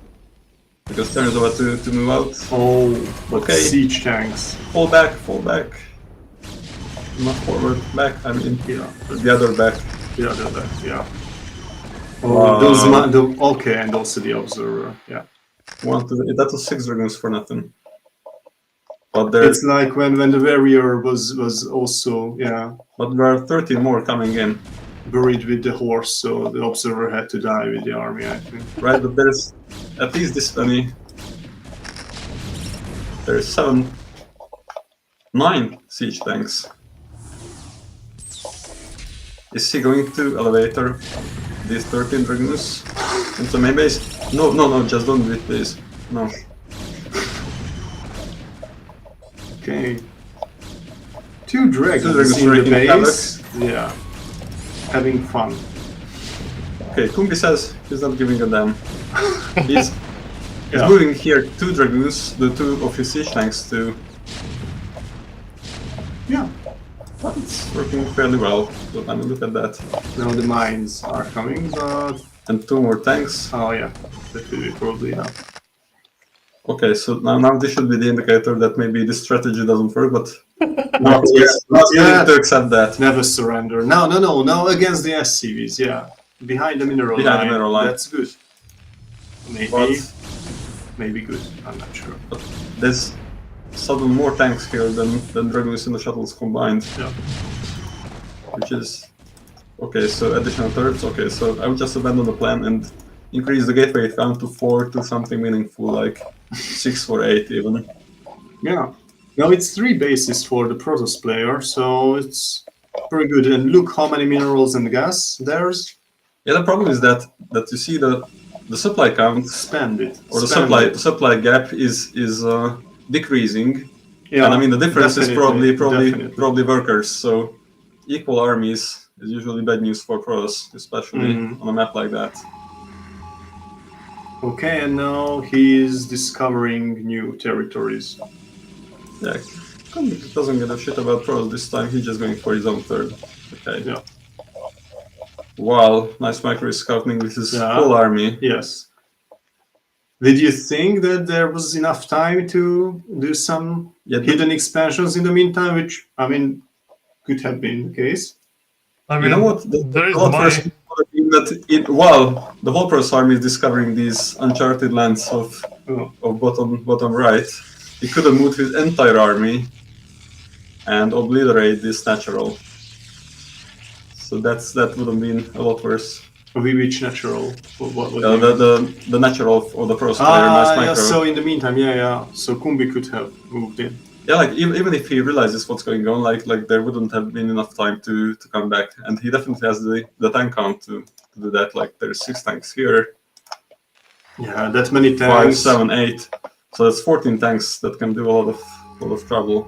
Because Terran is about to move out. Oh, but Okay. siege tanks. Fall back, fall back. Not forward, back, I mean, Yeah, the other back. yeah, yeah. Wow. Oh, okay, and also the observer. Yeah, That was 6 dragons for nothing. But there, it's like when the warrior was also but there are 13 more coming in, buried with the horse, so the observer had to die with the army. I think. right? But there's at least this many. There's 9 siege tanks. Is he going to elevator these 13 dragons into main base? No, just don't do it, please. No. Okay. 2 dragons dragons in the wreaking base. Yeah, having fun. Okay, Kumbi says he's not giving a damn. He's Yeah. moving here 2 dragoons, the 2 of his siege tanks to. Yeah. It's working fairly well. So I mean, look at that. Now the mines are coming, but And 2 more tanks. oh yeah, that will be probably enough. Okay, so now this should be the indicator that maybe this strategy doesn't work, but Not yet. not willing yet. to accept that. Never surrender. No, against the SCVs, yeah. Behind the mineral Behind the line. mineral line. That's good. Maybe. But Maybe good. I'm not sure. there's suddenly more tanks here than dragoons and the shuttles combined. Yeah. Which is okay. So additional turrets. Okay, so I would just abandon the plan and increase the gateway count to 4 to something meaningful, like 6 or 8 even. Yeah. Now it's 3 bases for the Protoss player, so it's very good. And look how many minerals and gas there's. Yeah, the problem is that you see the supply count Spend it. or the Spend it. supply gap is decreasing. Yeah, And I mean the difference is definitely. probably workers. So equal armies is usually bad news for Protoss, especially on a map like that. Okay, and now he is discovering new territories. Yeah, Kumbi doesn't give a shit about Protoss this time. He's just going for his own third. Okay. Yeah. Wow, nice micro is scouting with his Yeah. whole army. Yes. Did you think that there was enough time to do some Yeah, hidden expansions in the meantime, which, I mean, could have been the case? I mean, You know what? there is The whole my... first the whole Protoss army is discovering these uncharted lands of bottom right. He could have moved his entire army and obliterate this natural. So that would have been a lot worse. Which natural? What The natural of the Protoss player, nice yeah, micro. so in the meantime, yeah. So Kumbi could have moved in. Yeah, like even if he realizes what's going on, like there wouldn't have been enough time to come back, and he definitely has the tank count to do that. Like there's 6 tanks here, Yeah, that many 5, tanks 7, 8. So that's 14 tanks that can do a lot of trouble.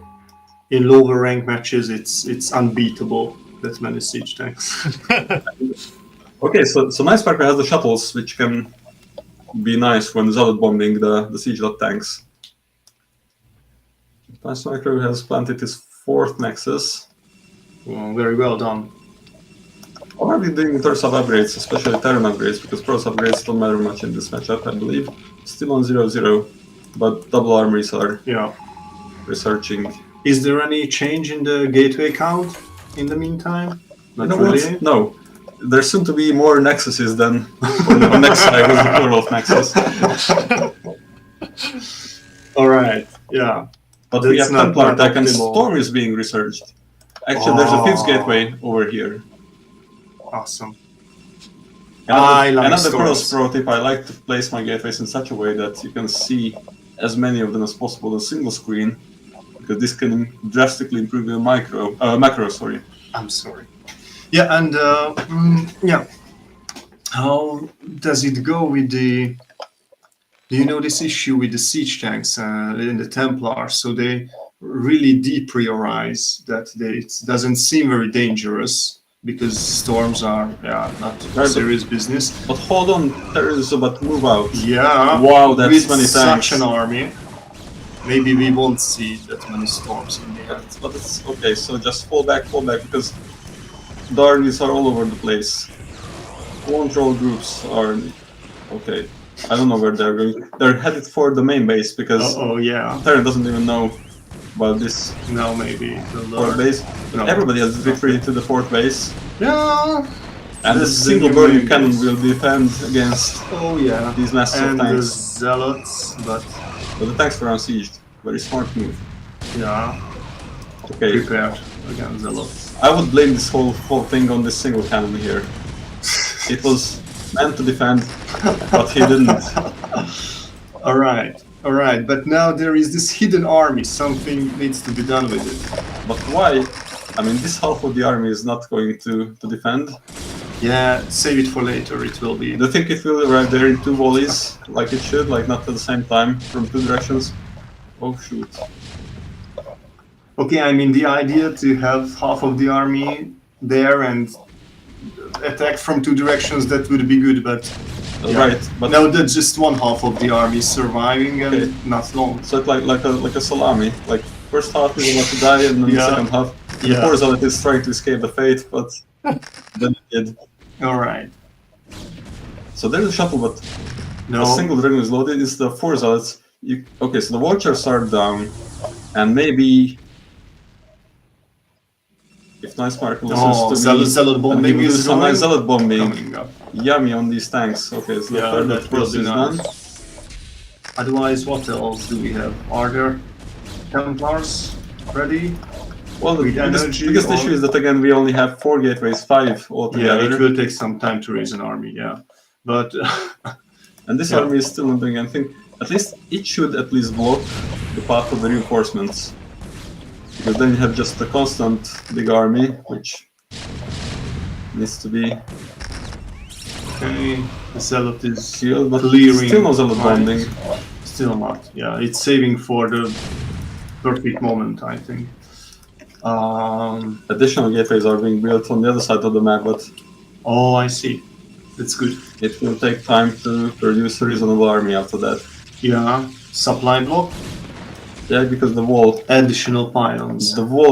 in lower rank matches. It's unbeatable. That many siege tanks. Okay, so Nice Parker has the shuttles, which can be nice when Zealot bombing the siege dot tanks. Nice Parker has planted his 4th nexus. Well, very well done. What are we doing in terms of upgrades, especially Terran upgrades, because Protoss upgrades don't matter much in this matchup, I believe. Still on 0-0, but double armories are Yeah. researching. Is there any change in the gateway count in the meantime? Not You know really. what? No. There's soon to be more nexuses than on next side with the plural of nexus. All right. Yeah. But we have That's not Templar attack and optimal. Storm is being researched. Actually, there's a 5th gateway over here. Awesome. I like Another storms. Protoss pro tip, I like to place my gateways in such a way that you can see as many of them as possible on a single screen, because this can drastically improve your macro. Sorry. I'm sorry. Yeah, and yeah. How does it go with the? Do you know this issue with the siege tanks in the Templars? So they really deprioritize that. It doesn't seem very dangerous because storms are not serious business. But hold on, there is about move out. Yeah. Wow, that's with many tanks. such an army, maybe we won't see that many storms in the end. But it's okay, so just fall back, because the armies are all over the place. Control groups are okay. I don't know where they're going. They're headed for the main base because Oh yeah. Terran doesn't even know about this No, maybe the 4th Lord. base. No. Everybody has victory to the 4th base, Yeah. and the This is the single new burning main cannon base. will defend against Oh yeah. these massive And the tanks. zealots, but But the tanks were unsieged. Very smart move. yeah, Okay, prepared against zealots. I would blame this whole thing on this single cannon here. It was meant to defend, but he didn't. All right. But now there is this hidden army. Something needs to be done with it. But why? I mean, this half of the army is not going to defend. Yeah, save it for later. It will be. Do you think it will arrive there in 2 volleys, like it should, like not at the same time, from 2 directions? Oh shoot. Okay, I mean the idea to have half of the army there and attack from 2 directions, that would be good, but Right, but now that's just one half of the army surviving and Okay. not long. so it's like a salami. Like first half is about to die, and then the Yeah. second half, the Yeah. poor zealot is trying to escape the fate, but then it did. All right. So there's a shuttle, but No. a single dragon is loaded. It's the 4 zealots. Okay, so the vultures are down, and maybe if Nice Mark listens Oh, to me, zealot and bombing he will do is some nice going. zealot bombing. Coming up. Yummy on these tanks. Okay, so the Yeah, third that will process be is nice. done. Otherwise, what else do we have? Are there Templars ready? Well, the With biggest, energy biggest or- issue is that again we only have 4 gateways, 5 Yeah, altogether, it will take some time to raise an army. Yeah, but and this Yeah. army is still not doing anything. At least it should at least block the path of the reinforcements, because then you have just a constant big army, which needs to be okay, the zealot is killed, but clearing. still no zealot right? bombing. Still not. Yeah, it's saving for the perfect moment, I think. Additional gateways are being built on the other side of the map, but Oh, I see. That's good. it will take time to produce a reasonable army after that. Yeah, supply block, Yeah, because the wall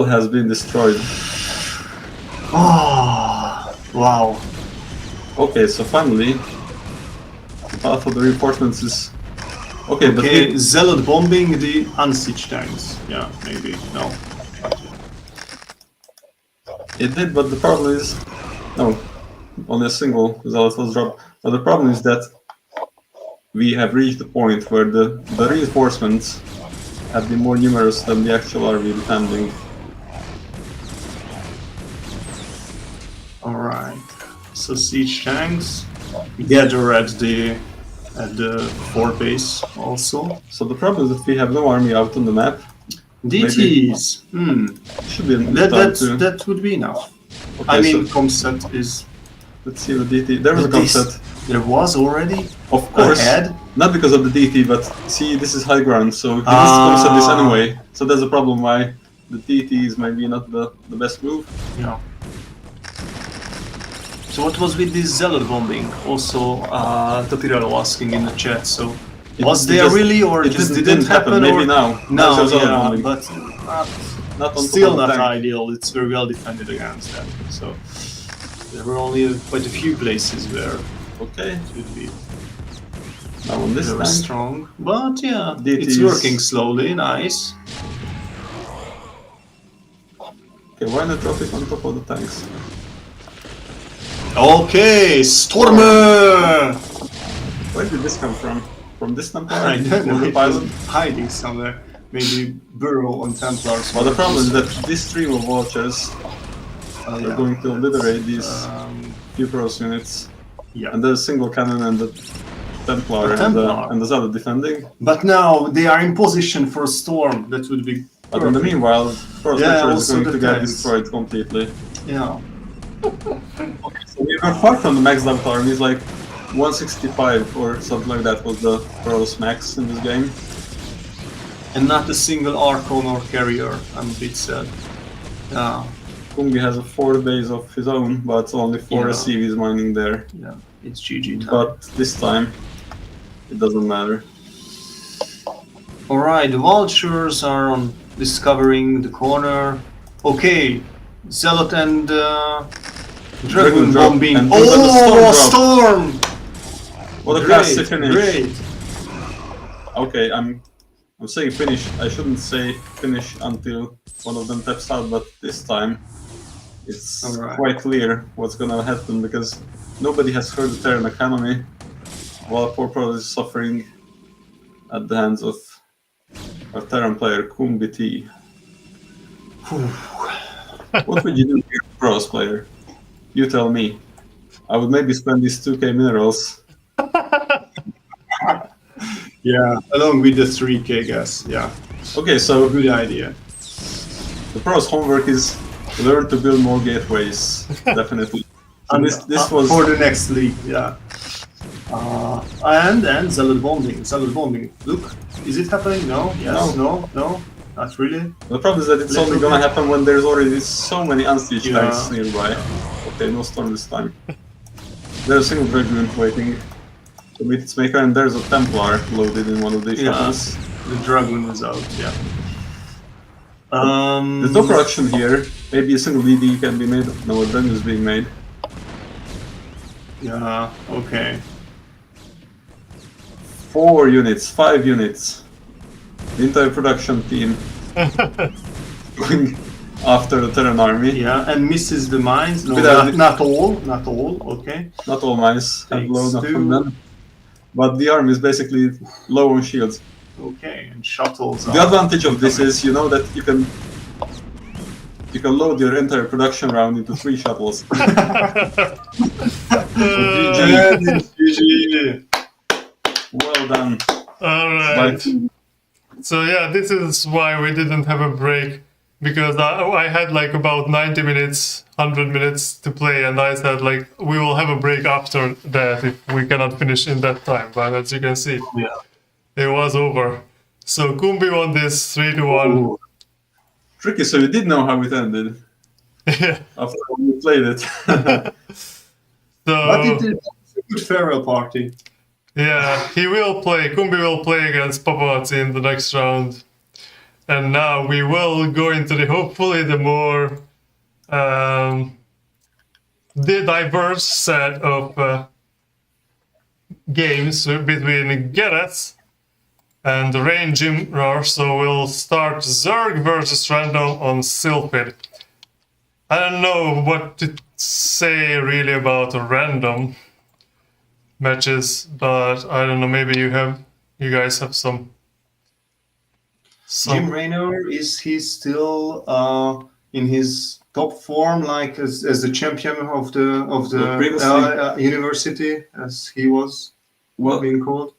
has been destroyed. Oh, wow. Okay, so finally, the path of the reinforcements is okay, but Okay, zealot bombing the unsiege tanks. Yeah, maybe. No. it did, but the problem is no, only a single zealot was dropped. But the problem is that we have reached the point where the reinforcements have been more numerous than the actual army defending. All right. So siege tanks gather at the fort base also. So the problem is that we have no army out on the map. DTs. Should be enough time to. That would be enough. Okay, I mean, so Comset is. let's see the DT. There was a This- concept, There was already of course. ahead. Not because of the DT, but see, this is high ground, so he needs to concept this anyway. So there's a problem why the DT is maybe not the best move. Yeah. So what was with this zealot bombing? Also, Topirello asking in the chat. So was it there just- really, or it just didn't happen. Maybe or? now. No, There's a zealot yeah, bombing. but Not on still top of not the tank. ideal. It's very well defended against that. So there were only quite a few places where Okay, it would be now on this very tank. strong. But yeah, DT it's is- working slowly. Nice. Okay, why not drop it on top of the tanks? Okay, Stormer. Where did this come from? From this temple? I don't know. From the It was pilot? hiding somewhere. Maybe burrow on Templars. Well, the problem is that this stream of vultures are yeah. going to obliterate these Um, Fuperos units. yeah. And there's a single cannon and the Templar, A Templar. and the Zealot defending. But now they are in position for a storm. That would be. But in the perfect. meanwhile, Force Yeah, Lecture is also going the to get tanks. destroyed completely. Yeah. So we were far from the max level armies, like 165 or something like that was the Protoss max in this game. And not a single Archon or carrier. I'm a bit sad. Yeah. Kumbi has a 4 base of his own, but only 4 Yeah. SCVs mining there. Yeah. It's GG time. But this time, it doesn't matter. Alright, the vultures are on discovering the corner. Okay. Zealot and Dragon drop, bombing. and Oh, storm storm! What a Great, classy finish! Great. Okay, I'm saying finish. I shouldn't say finish until one of them taps out, but this time it's Alright. quite clear what's gonna happen because nobody has heard the Terran economy, while poor Protoss is suffering at the hands of a Terran player, Kumbi T. What would you do if you're a Protoss player? You tell me. I would maybe spend these 2k minerals. Yeah, along with the 3k gas. Yeah, Okay, so good idea. the Protoss homework is learn to build more gateways. Definitely. So this was for the next league. Yeah. And Zealot bombing. Zealot bombing. Look, is it happening? No. Yes. No. No. Not really. the problem is that it's only gonna happen when there's already so many unsiege Yeah. tanks nearby. Okay, no storm this time. There's a single regiment waiting to meet its maker, and there's a Templar loaded in one of these shuttles. The dragon was out. Yeah. There's no production here. Maybe a single DD can be made. No, a Dren is being made. Yeah. Okay. 4 units, 5 units. The entire production team going after the Terran army. Yeah, and misses the mines. No, Without not all. Not all. Okay. Not all mines have Takes blown up two. from them. But the army is basically low on shields. Okay, and shuttles. The advantage of this is, you know, that you can load your entire production round into 3 shuttles. GG. Well done. Alright. So yeah, this is why we didn't have a break, because I had like about 90 minutes, 100 minutes to play, and I said like we will have a break after that if we cannot finish in that time. But as you can see, Yeah. it was over. So Kumbi won this 3-1. Ooh. Tricky, so you did know how it ended Yeah. after you played it. But So it's a good farewell party. yeah, Kumbi will play against Paparazzi in the next round. And now we will go into hopefully the more the diverse set of games between Geresz and Ray Gymnor. So we'll start Zerg versus Random on Sylphid. I don't know what to say really about random matches, but I don't know. Maybe you guys have some. Jim Raynor, is he still in his top form, like as the champion of the previously- university, as he was Well, being called?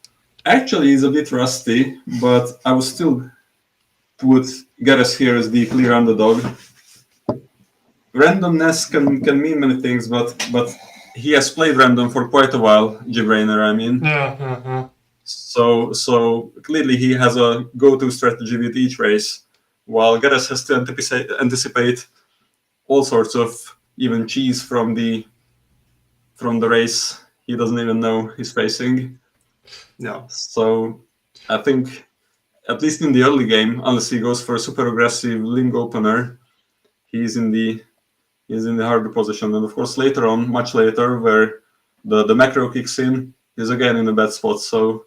actually, he's a bit rusty, but I would still put Geresz here as the clear underdog. Randomness can mean many things, but he has played random for quite a while, Jim Raynor, I mean. Yeah. So clearly he has a go-to strategy with each race, while Geresz has to anticipate all sorts of even cheese from the race he doesn't even know he's facing. Yeah. So I think, at least in the early game, unless he goes for a super aggressive Ling opener, he's in the harder position. And of course later on, much later, where the macro kicks in, he's again in a bad spot. So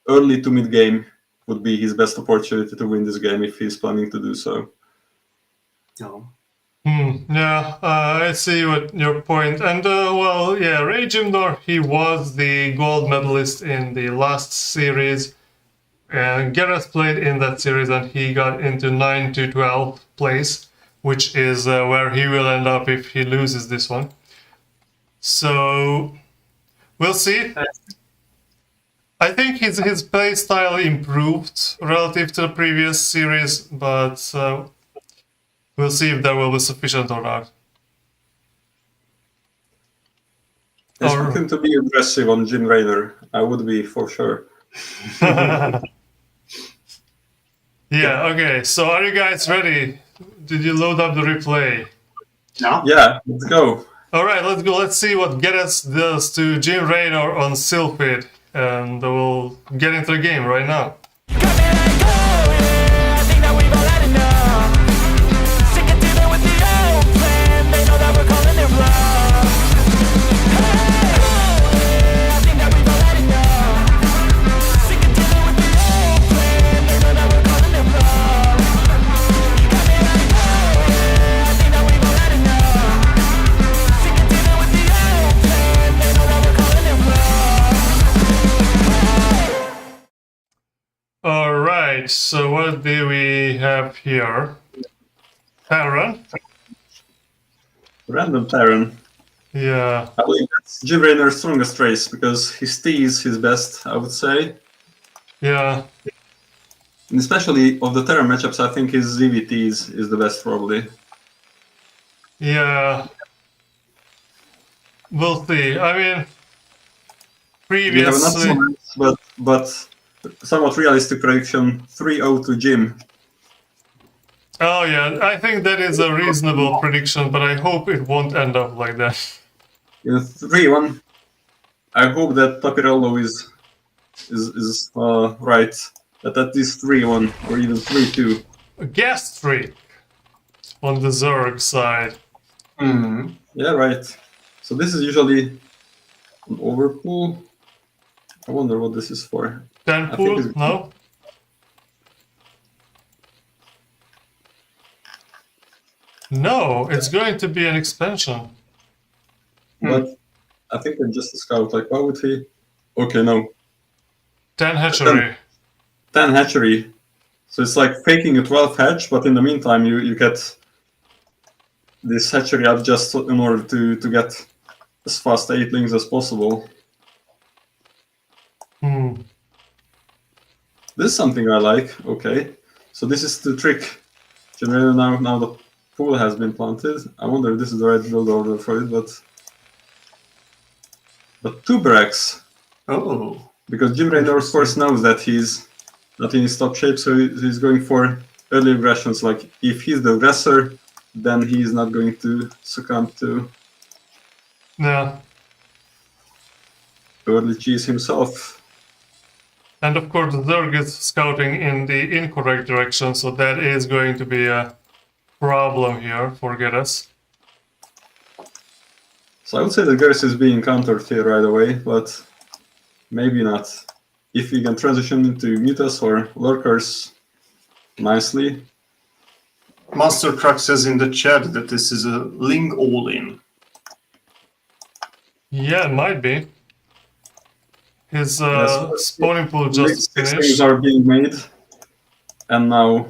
early to mid game would be his best opportunity to win this game if he's planning to do so. No. Yeah, I see what your point. And well, yeah, Ray Gymnor, he was the gold medalist in the last series. And Geresz played in that series and he got into 9-12 place, which is where he will end up if he loses this one. So we'll see. I think his play style improved relative to the previous series, but we'll see if that will be sufficient or not. It's looking to be aggressive on Jim Raynor. I would be for sure. Yeah, okay. So are you guys ready? Did you load up the replay? No. Yeah, let's go. All right, let's go. Let's see what Geresz does to Jim Raynor on Sylphid. And we'll get into the game right now. Alright, so what do we have here? Terran? Random Terran. Yeah. I believe that's Jim Raynor's strongest race because his T is his best, I would say. Yeah. And especially of the Terran matchups, I think his ZVT is the best probably. Yeah. We'll see. I mean, We have not previously... so much, but somewhat realistic prediction, 3-0 to Jim. Oh yeah, I think that is a reasonable prediction, but I hope it won't end up like that. In 3-1, I hope that Tapirello is right. That is 3-1 or even 3-2. Gastric on the Zerg side. Yeah, right. So this is usually an overpool. I wonder what this is for. 10 I think pool? it's- No? No, it's going to be an expansion. But I think they're just a scout. Like, why would he? Okay, no. 10 hatchery. 10 hatchery. So it's like faking a 12 hatch, but in the meantime, you get this hatchery up just in order to get as fast 8lings as possible. This is something I like. Okay. So this is the trick generator now the pool has been planted. I wonder if this is the right build order for it, but 2 barracks. Oh. Because Jim Raynor, of course, knows that he's not in his top shape, so he's going for early aggressions. Like, if he's the aggressor, then he's not going to succumb to Yeah. early cheese himself. And of course, the Zerg is scouting in the incorrect direction, so that is going to be a problem here for Geresz. So I would say that Geresz is being countered here right away, but maybe not. If we can transition into mutas or lurkers nicely. Master Crack says in the chat that this is a Ling all-in. Yeah, it might be. His Yes, spawning pool just 6 things finished. are being made, and now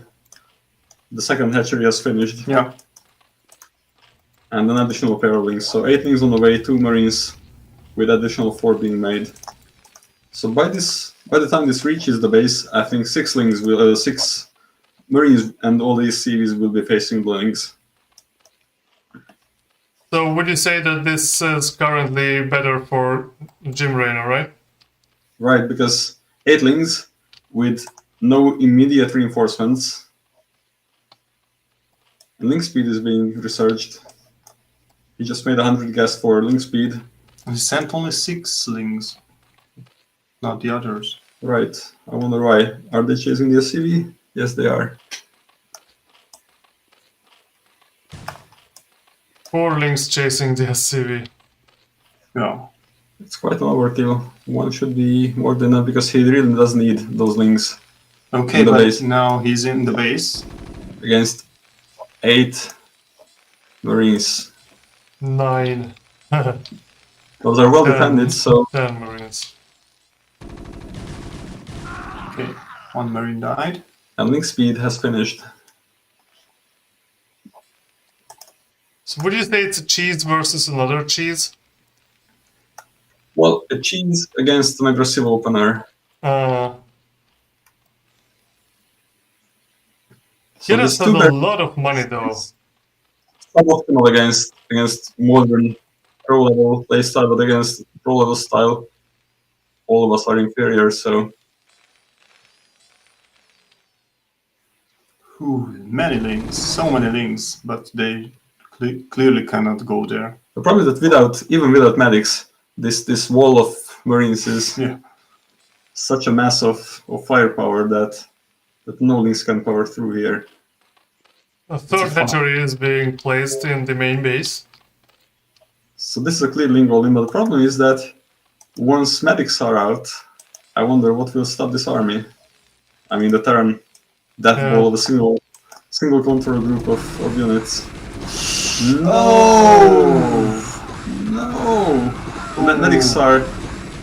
the second hatchery has finished. Yeah. And an additional pair of lings. So 8 lings on the way, 2 marines, with additional 4 being made. So by the time this reaches the base, I think 6 marines and all these CVs will be facing blowings. So would you say that this is currently better for Jim Raynor, right? Right, because 8lings with no immediate reinforcements. And link speed is being researched. He just made 100 guess for link speed. He sent only 6 Lings, not the others. Right, I wonder why. Are they chasing the SCV? Yes, they are. 4 links chasing the SCV. Yeah. It's quite an overkill. 1 should be more than enough because he really does need those links. Okay, In the but base. now he's in the base. Against 8 marines. 9. 10 Those are well defended, so marines. Okay, 1 Marine died. and link speed has finished. So would you say it's a cheese versus another cheese? Well, a cheese against an aggressive opener. Uh, So Geresz there's has 2 a lot of money though. suboptimal against modern pro level playstyle, but against pro level style, all of us are inferior. So Ooh, many Lings, so many Lings, but they clearly cannot go there. the problem is that even without medics, this wall of marines is Yeah. such a mass of firepower that no links can power through here. A third hatchery is being placed in the main base. So this is a clear link all in, but the problem is that once medics are out, I wonder what will stop this army. I mean, the Terran death Yeah. ball of a single control group of units. No! Medics are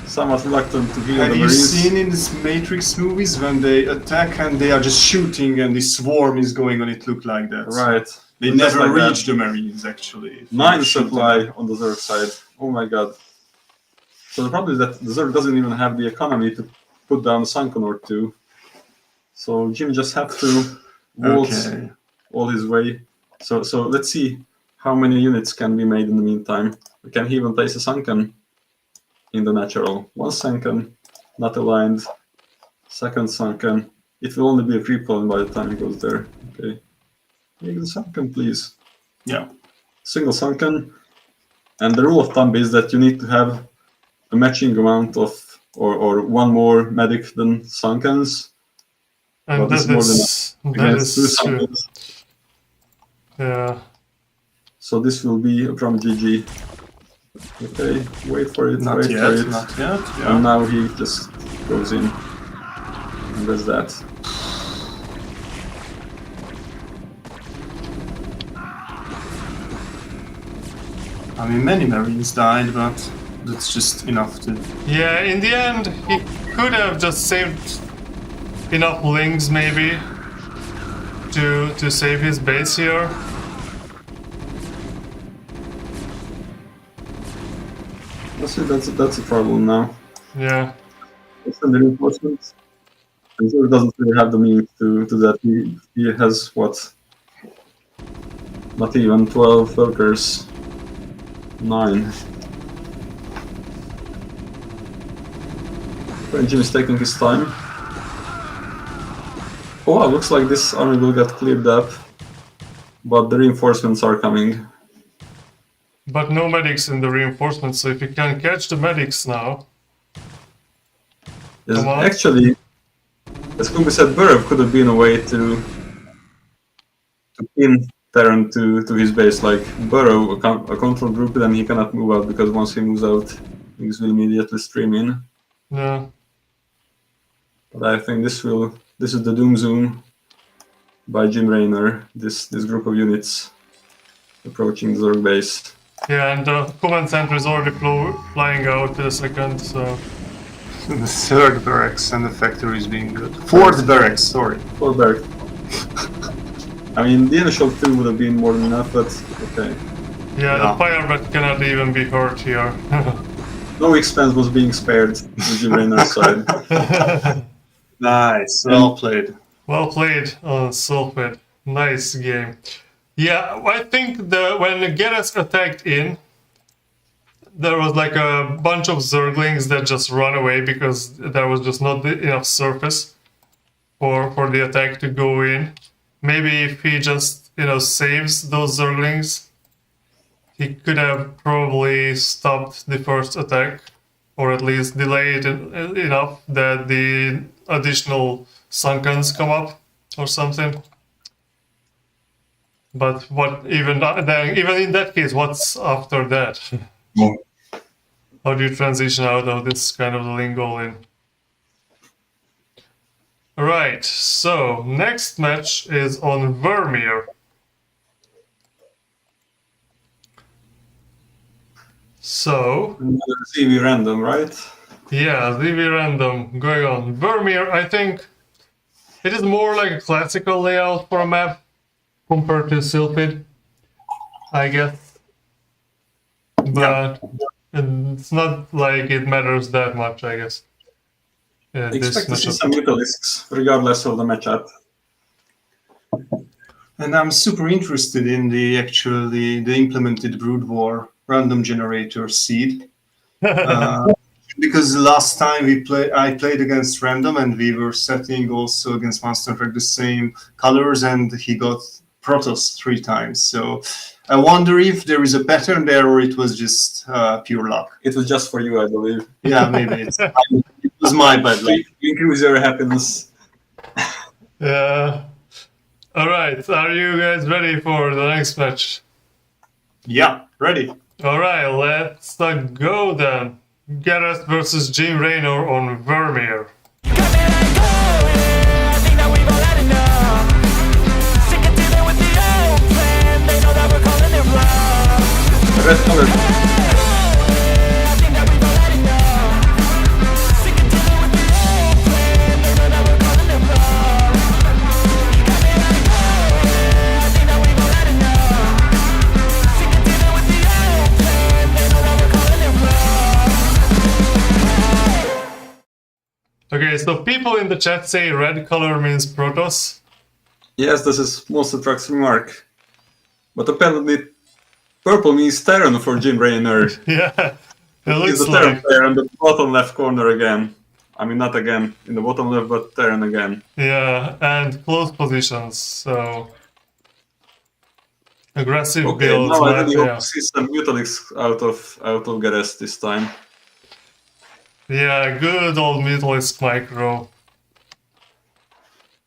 somewhat reluctant to heal the Have you Marines. seen in these Matrix movies when they attack and they are just shooting and the swarm is going on? It looked like that. Right. They Just never like that. reach the Marines actually. 9 Shoot supply them. on the Zerg side. Oh my god. So the problem is that the Zerg doesn't even have the economy to put down a Sunken or 2. So Jim just have to waltz Okay. all his way. So let's see how many units can be made in the meantime. Can he even place a Sunken in the natural? 1 Sunken, not aligned. 2nd Sunken. It will only be a 3 point by the time he goes there. Okay. Make the sunken, please. Yeah. Single sunken. And the rule of thumb is that you need to have a matching amount of, or one more medic than sunkens. And But it's more than that against two is true. sunkens. Yeah. So this will be from GG. Okay, wait for it, Not wait yet. for it. Not yet. And Yeah. now he just goes in. And that's that. I mean, many Marines died, but that's just enough to. Yeah, in the end, he could have just saved enough links, maybe, to save his base here. That's a problem now. Yeah. It's the reinforcements. And he doesn't really have the means to that. He has what? Not even 12 workers. 9. Jim is taking his time. Oh wow, looks like this army will get cleared up. But the reinforcements are coming. But no medics in the reinforcements, so if you can catch the medics now. Yes, Come on. actually, as Kumbi said, Burrow could have been a way to pin Terran to his base. Like Burrow, a control group, then he cannot move out because once he moves out, things will immediately stream in. Yeah. But I think this is the Doom Zoom by Jim Raynor. This group of units approaching the Zerg base. Yeah, and the command center is already flying out in a second, so. The third barracks and the factory is being good. Fourth barracks, sorry. For Berg. I mean, the initial 2 would have been more than enough, but okay. Yeah, Yeah. the firebat cannot even be hurt here. No expense was being spared on Jim Raynor's side. Nice, well played. Well played on Sulfid. Nice game. Yeah, I think when Geresz attacked in, there was like a bunch of Zerglings that just run away because there was just not enough surface for the attack to go in. Maybe if he just, saves those Zerglings, he could have probably stopped the first attack, or at least delayed it enough that the additional Sunkens come up or something. But even in that case, what's after that? How do you transition out of this kind of lingo? Right, so next match is on Vermeer. So, ZV random, right? yeah, ZV random going on. Vermeer, I think it is more like a classical layout for a map compared to Sylphid, I guess. But it's not like it matters that much, I guess. Expect to see some Mutalisks, regardless of the matchup. And I'm super interested in the implemented Brood War random generator seed. Because last time I played against random and we were setting also against Monster Truck the same colors and he got Protoss 3 times. So I wonder if there is a pattern there or it was just pure luck. It was just for you, I believe. Yeah, maybe it was my bad luck. Increase your happiness. Yeah. Alright, are you guys ready for the next match? Yeah, ready. Alright, let's go then. Geresz versus Jim Raynor on Vermeer. Red color. Okay, so people in the chat say red color means Protoss. Yes, this is Monster Truck's remark. But apparently, purple means Terran for Jim Raynor. Yeah, it He's looks the Terran like. player in the bottom left corner again. I mean, not again in the bottom left, but Terran again. Yeah, and close positions, so. aggressive Okay, builds. now I But, really hope yeah. to see some Mutalisks out of Geresz this time. Yeah, good old Mutalisk micro.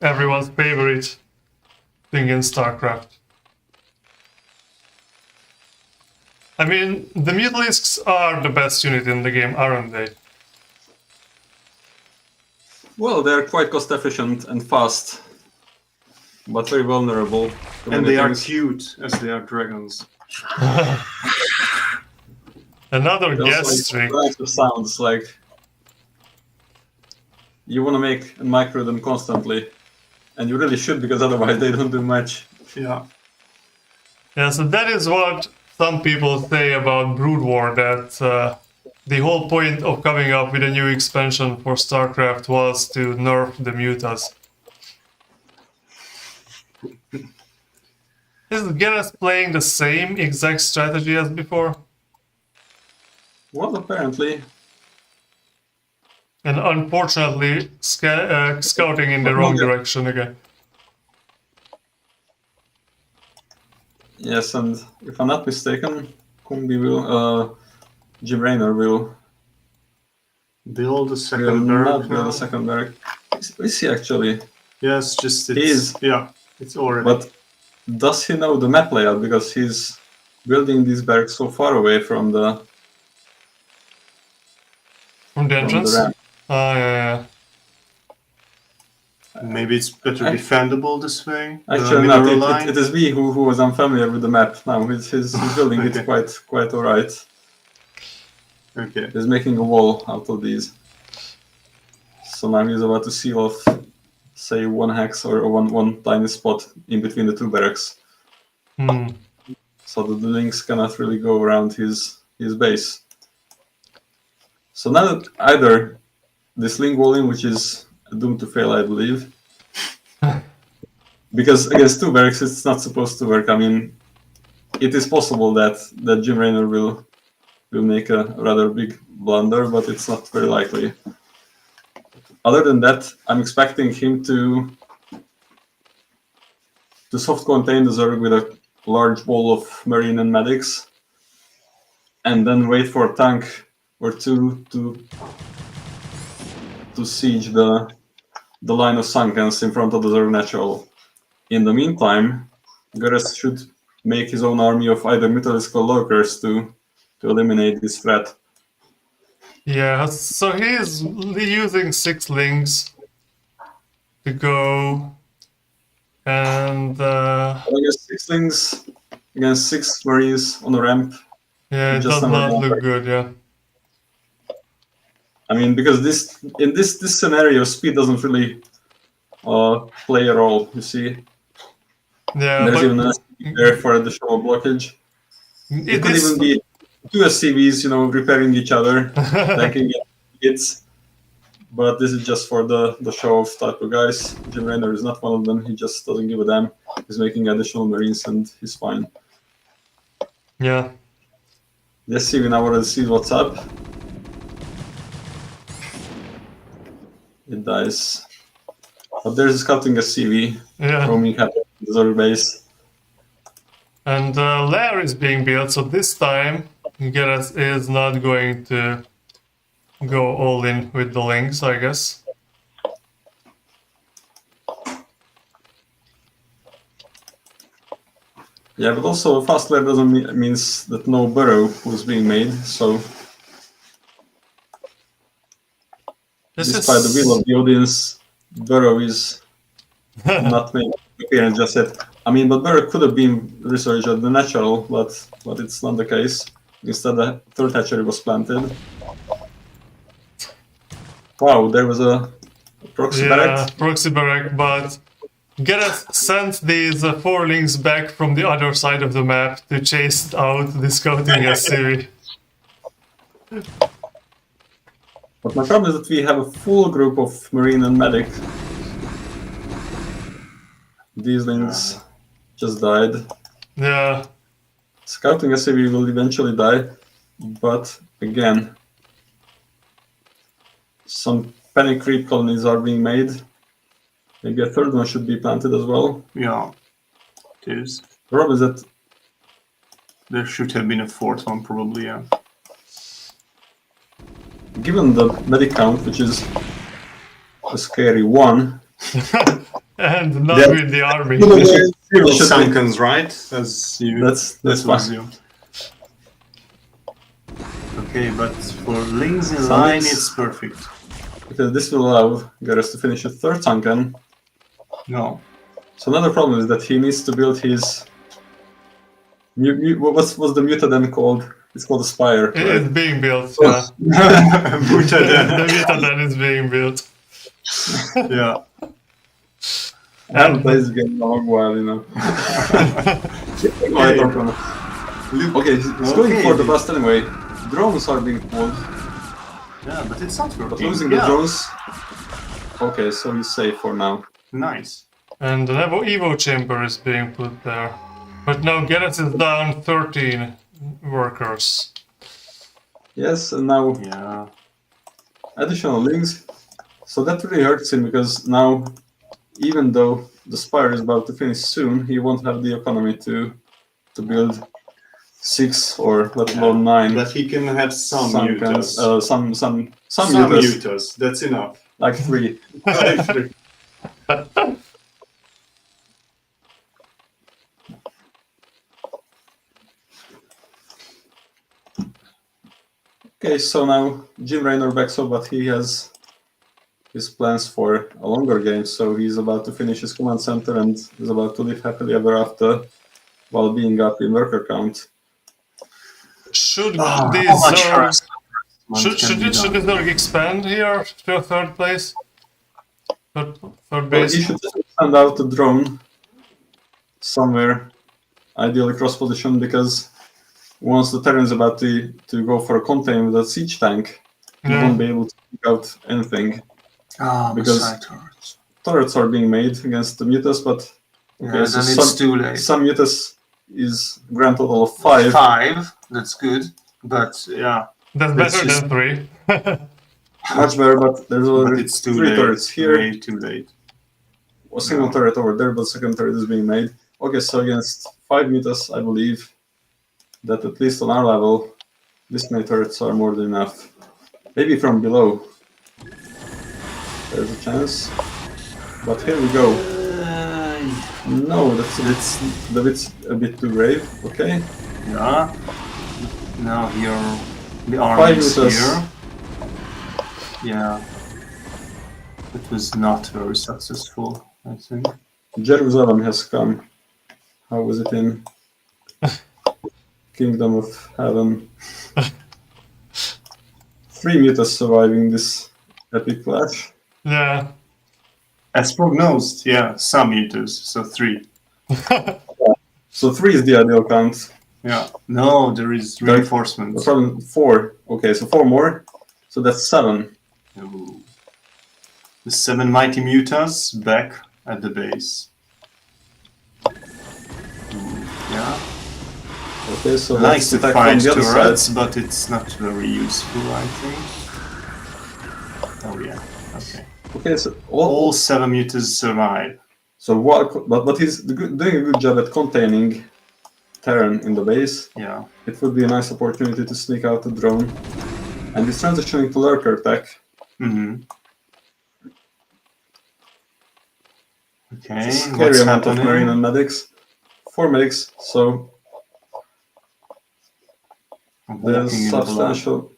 Everyone's favorite thing in StarCraft. I mean, the Mutalisks are the best unit in the game, aren't they? Well, they're quite cost efficient and fast, but very vulnerable to And many they are things. cute as they are dragons. Another They guest also streak. like the sounds like you want to make and micro them constantly, and you really should because otherwise they don't do much. Yeah. Yeah, so that is what some people say about Brood War, that the whole point of coming up with a new expansion for StarCraft was to nerf the mutas. Is Geresz playing the same exact strategy as before? Well, apparently, And unfortunately, scouting in the wrong direction again. yes, and if I'm not mistaken, Kumbi will, Geresz will Build a second not barrack build now. a second barrack. Is he actually? Yes, just it's, He is. yeah, it's already. But does he know the map layout? Because he's building these barracks so far away from the From the entrance? ramp. Ah, yeah. Maybe it's better defendable this way. Actually, mineral not. line. It is me who was unfamiliar with the map. Now he's building Okay. it quite alright. Okay. He's making a wall out of these. So now he's about to seal off, say, one hex or one tiny spot in between the two barracks, Hmm. so that the links cannot really go around his base. So now that either this link walling, which is doomed to fail, I believe, because against two barracks it's not supposed to work. I mean, it is possible that Jim Raynor will make a rather big blunder, but it's not very likely. Other than that, I'm expecting him to soft contain the Zerg with a large wall of Marine and medics, and then wait for a tank or two to siege the line of Sunkens in front of the Zerg Natural. In the meantime, Geresz should make his own army of either Mutalisk or Lurkers to eliminate this threat. Yeah, so he's using 6 links to go, and I guess 6 links against 6 Marines on a ramp. yeah, it Just does never not look work. good, yeah. I mean, because in this scenario, speed doesn't really play a role. You see, Yeah, there's even but a there for additional blockage. It could even be 2 SCVs, repairing each other, tanking hits. But this is just for the show off type of guys. Jim Raynor is not one of them. He just doesn't give a damn. He's making additional Marines and he's fine. yeah. Let's see, we now already see what's up. It dies. But there's a scouting SCV Yeah. roaming happy in the Zerg base. And lair is being built, so this time Geresz is not going to go all in with the links, I guess. Yeah, but also fast lair doesn't means that no burrow was being made. So despite the will of the audience, burrow is not making an appearance just yet. I mean, but burrow could have been researched at the natural, but it's not the case. Instead, the third hatchery was planted. Wow, there was a proxy barrack. Proxy barrack, but Geresz sent these 4 links back from the other side of the map to chase out the scouting SCV. But my problem is that we have a full group of Marine and Medic. These links just died. Yeah, Scouting SCV will eventually die, but again, some panic creep colonies are being made. Maybe a third one should be planted as well. Yeah, it is. The problem is that There should have been a fourth one, probably, yeah. Given the medic count, which is a scary 1, And not That- with the army. Zero should be- Sankens, right? As you That's was fine. assumed. Okay, but for Lings in So line, it's- it's perfect. Because this will allow Geresz to finish a third Sunken. No. So another problem is that he needs to build his... What's the Mutaden called? It's called a Spire, It right? is being built, yeah. The Mutaden is being built. Yeah. I haven't played this game in a long while, you know. Okay, he's going for the bust anyway. Drones are being pulled, Yeah, but it's not but working. losing the Yeah. drones... Okay, so he's safe for now. Nice. And an Evo chamber is being put there. But now Geresz is down 13 workers. Yes, and now Yeah. additional links. So that really hurts him because now, even though the Spire is about to finish soon, he won't have the economy to build 6 or let alone 9. But he can have some Sunkens, mutas. some Some mutas, mutas. That's enough. like 3. Okay, so now Jim Raynor backs up, but he has his plans for a longer game, so he's about to finish his command center and is about to live happily ever after while being up in worker count. Should How this much Zerg, harassment should can be this done? Zerg expand here to a third place? Third Well, base? he should send out a drone somewhere, ideally cross position, because once the Terran is about to go for a contain with a siege tank, he Yeah. won't be able to pick out anything. Because- Beside turrets. Turrets are being made against the mutas, but okay, Yeah, so then it's too late. some mutas is grand total of 5. 5, that's good. But yeah, That's That's better just- than 3. Much better, but there's but already it's too 3 late. turrets here. Way too late. A single Yeah. turret over there, but second turret is being made. Okay, so against 5 mutas, I believe that at least on our level, this many turrets are more than enough. Maybe from below. There's a chance. But here we go. No, that's a bit too grave. Okay. Yeah. Now here, the 5 army is mutas. here. Yeah. It was not very successful, I think. Jerusalem has come. How was it in Kingdom of Heaven? 3 mutas surviving this epic clash. Yeah. As prognosed, yeah, some meters, so 3. So 3 is the ideal count. Yeah. No, there is There- reinforcement. The problem 4. Okay, so 4 more. So that's 7. Ooh. The 7 mighty mutas back at the base. Ooh, yeah. Okay, so Likes let's to attack from fight the other side. turrets, but it's not very useful, I think. Oh yeah, okay. Okay, so All 7 mutas survive. so but he's doing a good job at containing Terran in the base. Yeah. It would be a nice opportunity to sneak out the drone. And he's transitioning to lurker attack. Mm-hmm. Okay, Scary what's amount of marine happening? and medics. 4 medics, so Walking there's in blood. substantial.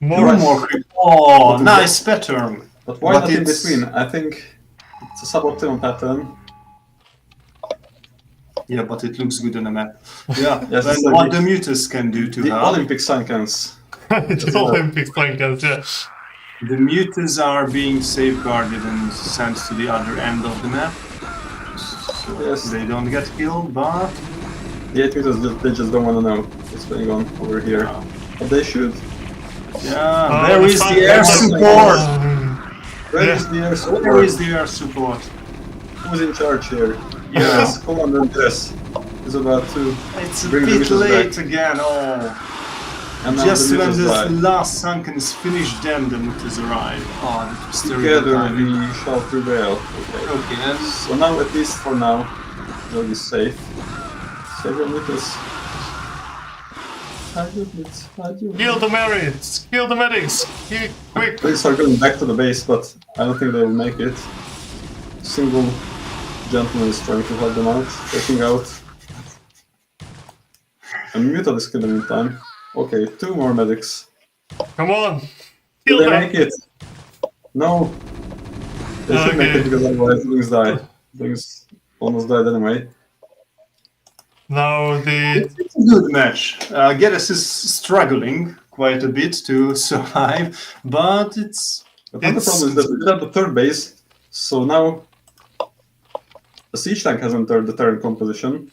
More. More creep. Oh, nice pattern. But why But not in it's- between? I think it's a suboptimal pattern. Yeah, but it looks good on the map. Yeah, Yes, and it's like what the- the mutas can do to The help. Olympic Sankens. The Olympic flankers, yeah. The mutas are being safeguarded and sent to the other end of the map. So Yes. they don't get killed, but The 8 meters, they just don't want to know what's going on over here. But they should. yeah, Oh, where is fine. the air Oh, support? Where Yeah. is the air support? Where is the air support? Who's in charge here? Yeah. Yes, Commander Geresz is about to. It's a Bring the bit mutas late back. again. Oh, And now just the when mutas the die. last sunken is finished, then the mutas arrive. Oh, that was terrible Together timing. we shall prevail. Okay. Okay, then. So now, at least for now, Zog is safe. Save your mutas. Kill the medics! Kill the medics! Quick! Police are going back to the base, but I don't think they will make it. Single gentleman is trying to help them out, taking out. And Muta is killing in time. Okay, 2 more medics. Come on! Will Kill they them! make it? No! They should make it because otherwise things die. Things almost died anyway. Now the... It's a good match. Geresz is struggling quite a bit to survive, but it's... But now the problem is that we did have the 3rd base, so now the siege tank has entered the Terran composition.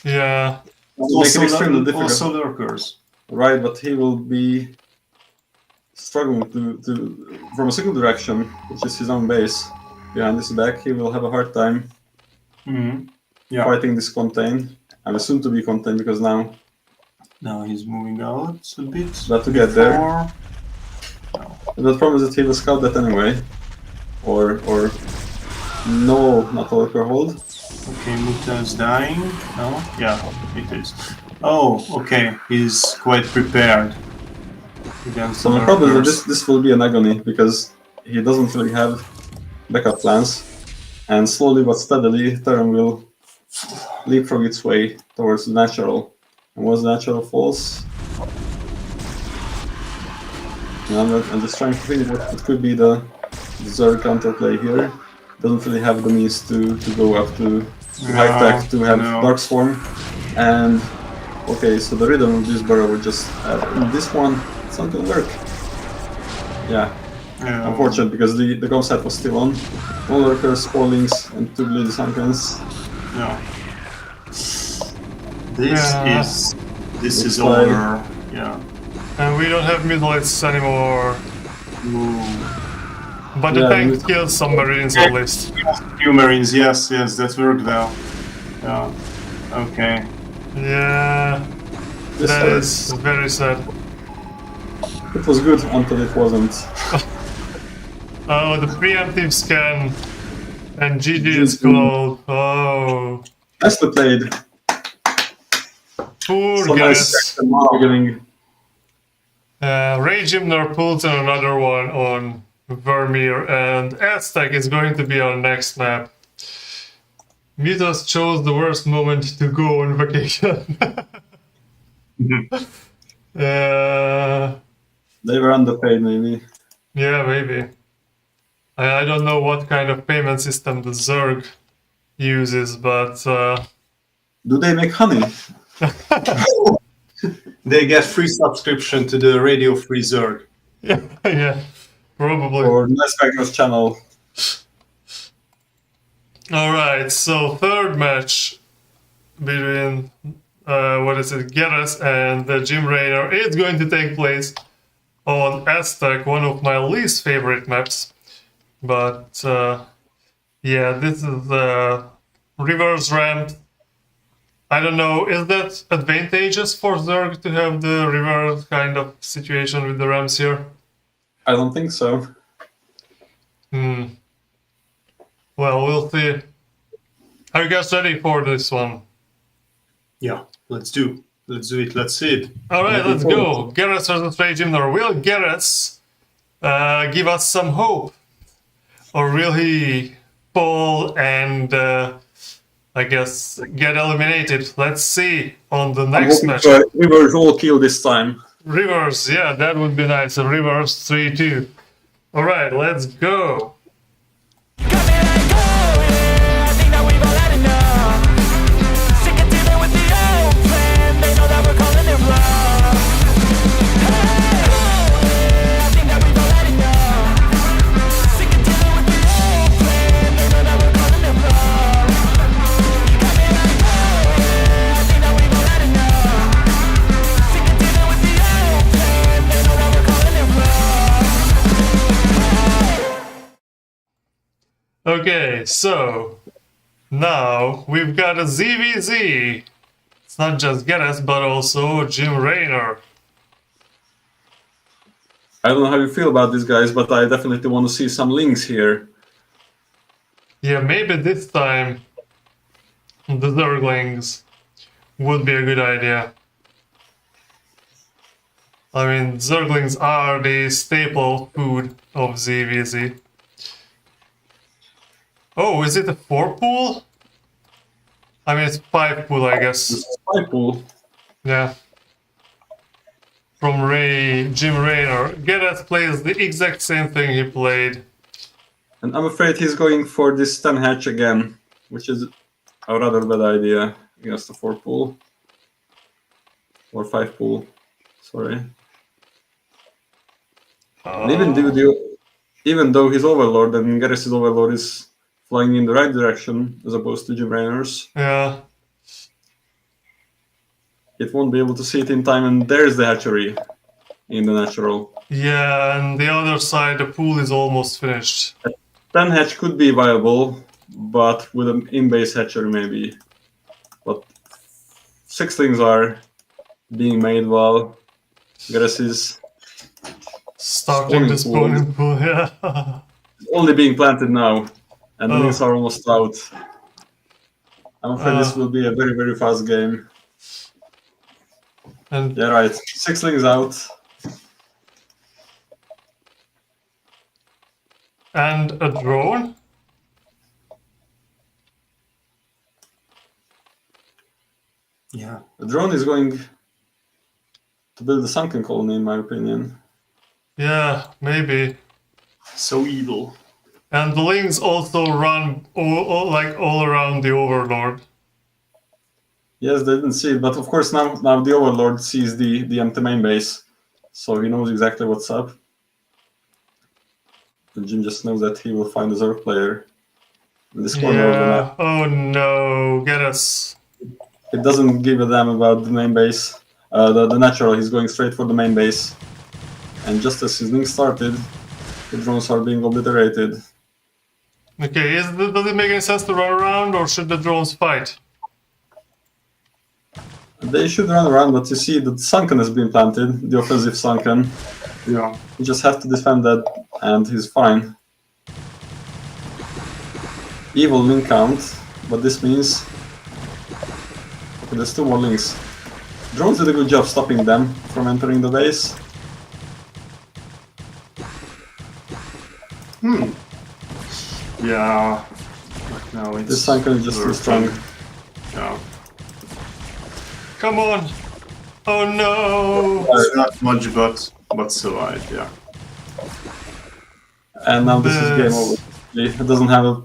Yeah. Make it extremely difficult. Also lurkers. Right, but he will be struggling to from a single direction, which is his own base. Behind his back, he will have a hard time Yeah. fighting this contain. And soon to be contained because now Now he's moving out a bit. that to get there. Before. The problem is that he will scout that anyway. Or no, not lurker hold. Okay, Muta is dying. No? Yeah, it is. Oh, okay. He's quite prepared against So the problem is that lurkers. this will be an agony because he doesn't really have backup plans. And slowly but steadily, Terran will leapfrog its way towards the natural. And once the natural falls, I'm just trying to think what could be the Zerg counterplay here. Doesn't really have the means to go up to high tech to have Darkstorm. And okay, so the rhythm of this burrow would just this one, it's not gonna work. Yeah. Unfortunate because the comp set was still on. No lurkers, 4 links, and 2 bleedy sunkens. Yeah. This Looks is like- over. Yeah. And we don't have mutilates anymore. Ooh. But the Yeah, tank kills some marines at least. Few marines, yes, that worked well. Yeah. Okay. Yeah, This that hurts. is very sad. It was good until it wasn't. Oh, the preemptive scan. And GG is called. Oh, Nicely played. poor So guys. nice in the beginning. Ray Gymnor pulls in another one on Vermeer, and Aztec is going to be our next map. Mutas chose the worst moment to go on vacation. They were underpaid, maybe. Yeah, maybe. I don't know what kind of payment system the Zerg uses, but Do they make honey? They get free subscription to the Radio Free Zerg. yeah, probably. Or Nice Backers channel? All right, so 3rd match between Geresz and Jim Raynor is going to take place on Aztec, one of my least favorite maps. But yeah, this is the reverse ramp. I don't know, is that advantageous for Zerg to have the reverse kind of situation with the ramps here? I don't think so. Well, we'll see. Are you guys ready for this one? Yeah, let's do it. Let's see it. All right, let's go. Geresz versus Ray Gymnor. Will Geresz give us some hope? Or will he fall and, I guess, get eliminated? Let's see on the next match. We were all killed this time. Reverse, yeah, that would be nice. A reverse 3-2. All right, let's go. Okay, so now we've got a ZVZ. It's not just Geresz, but also Jim Raynor. I don't know how you feel about these guys, but I definitely want to see some links here. Yeah, maybe this time the Zerglings would be a good idea. I mean, Zerglings are the staple food of ZVZ. Oh, is it a 4-pool? I mean, it's 5-pool, I guess. This is my pool. Yeah. From Ray Gymnor. Geresz plays the exact same thing he played. And I'm afraid he's going for this 10 hatch again, which is a rather bad idea against the 4 pool. Or 5 pool. Sorry. And even though his Overlord and Geresz's Overlord is flying in the right direction as opposed to Gymnor's, Yeah. it won't be able to see it in time, and there's the hatchery in the natural. Yeah, and the other side, the pool is almost finished. 10 hatch could be viable, but with an in-base hatchery maybe. But 6lings are being made while Geresz is Starting the spawning pool, yeah. only being planted now, and the lings are almost out. I'm afraid this will be a very, very fast game. And Yeah, right. 6lings out. and a drone? Yeah. The drone is going to build a sunken colony, in my opinion. Yeah, maybe. So evil. And the lings also run all around the Overlord. Yes, they didn't see it, but of course now the Overlord sees the empty main base, so he knows exactly what's up. And Jim just knows that he will find a Zerg player in this corner of the Yeah. map. Oh no, Geresz. It doesn't give a damn about the main base. The natural, he's going straight for the main base. And just as his link started, the drones are being obliterated. Okay, does it make any sense to run around, or should the drones fight? They should run around, but you see that sunken has been planted, the offensive sunken. Yeah. You just have to defend that, and he's fine. Evil link count, but this means... Okay, there's 2 more links. Drones did a good job stopping them from entering the base. Yeah. But now it's This sunken is just too strong. Yeah. Come on! Oh no! Not much, but survive. Yeah. And now this is game over. It doesn't have a...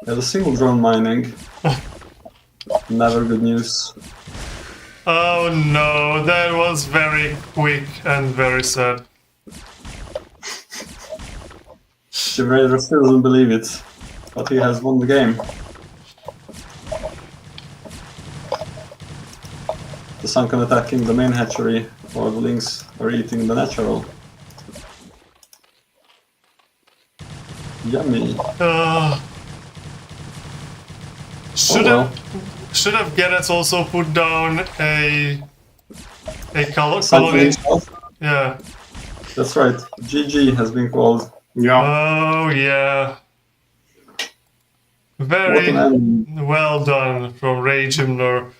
There's a single drone mining. Never good news. Oh no, that was very quick and very sad. Geresz still doesn't believe it, but he has won the game. The sunken attacking the main hatchery, while the lings are eating the natural. Yummy. Should have Geresz also put down a colony? Sunken himself? Yeah. That's right. GG has been called. Yeah. Oh yeah. Very What an end. well done from Ray Gymnor.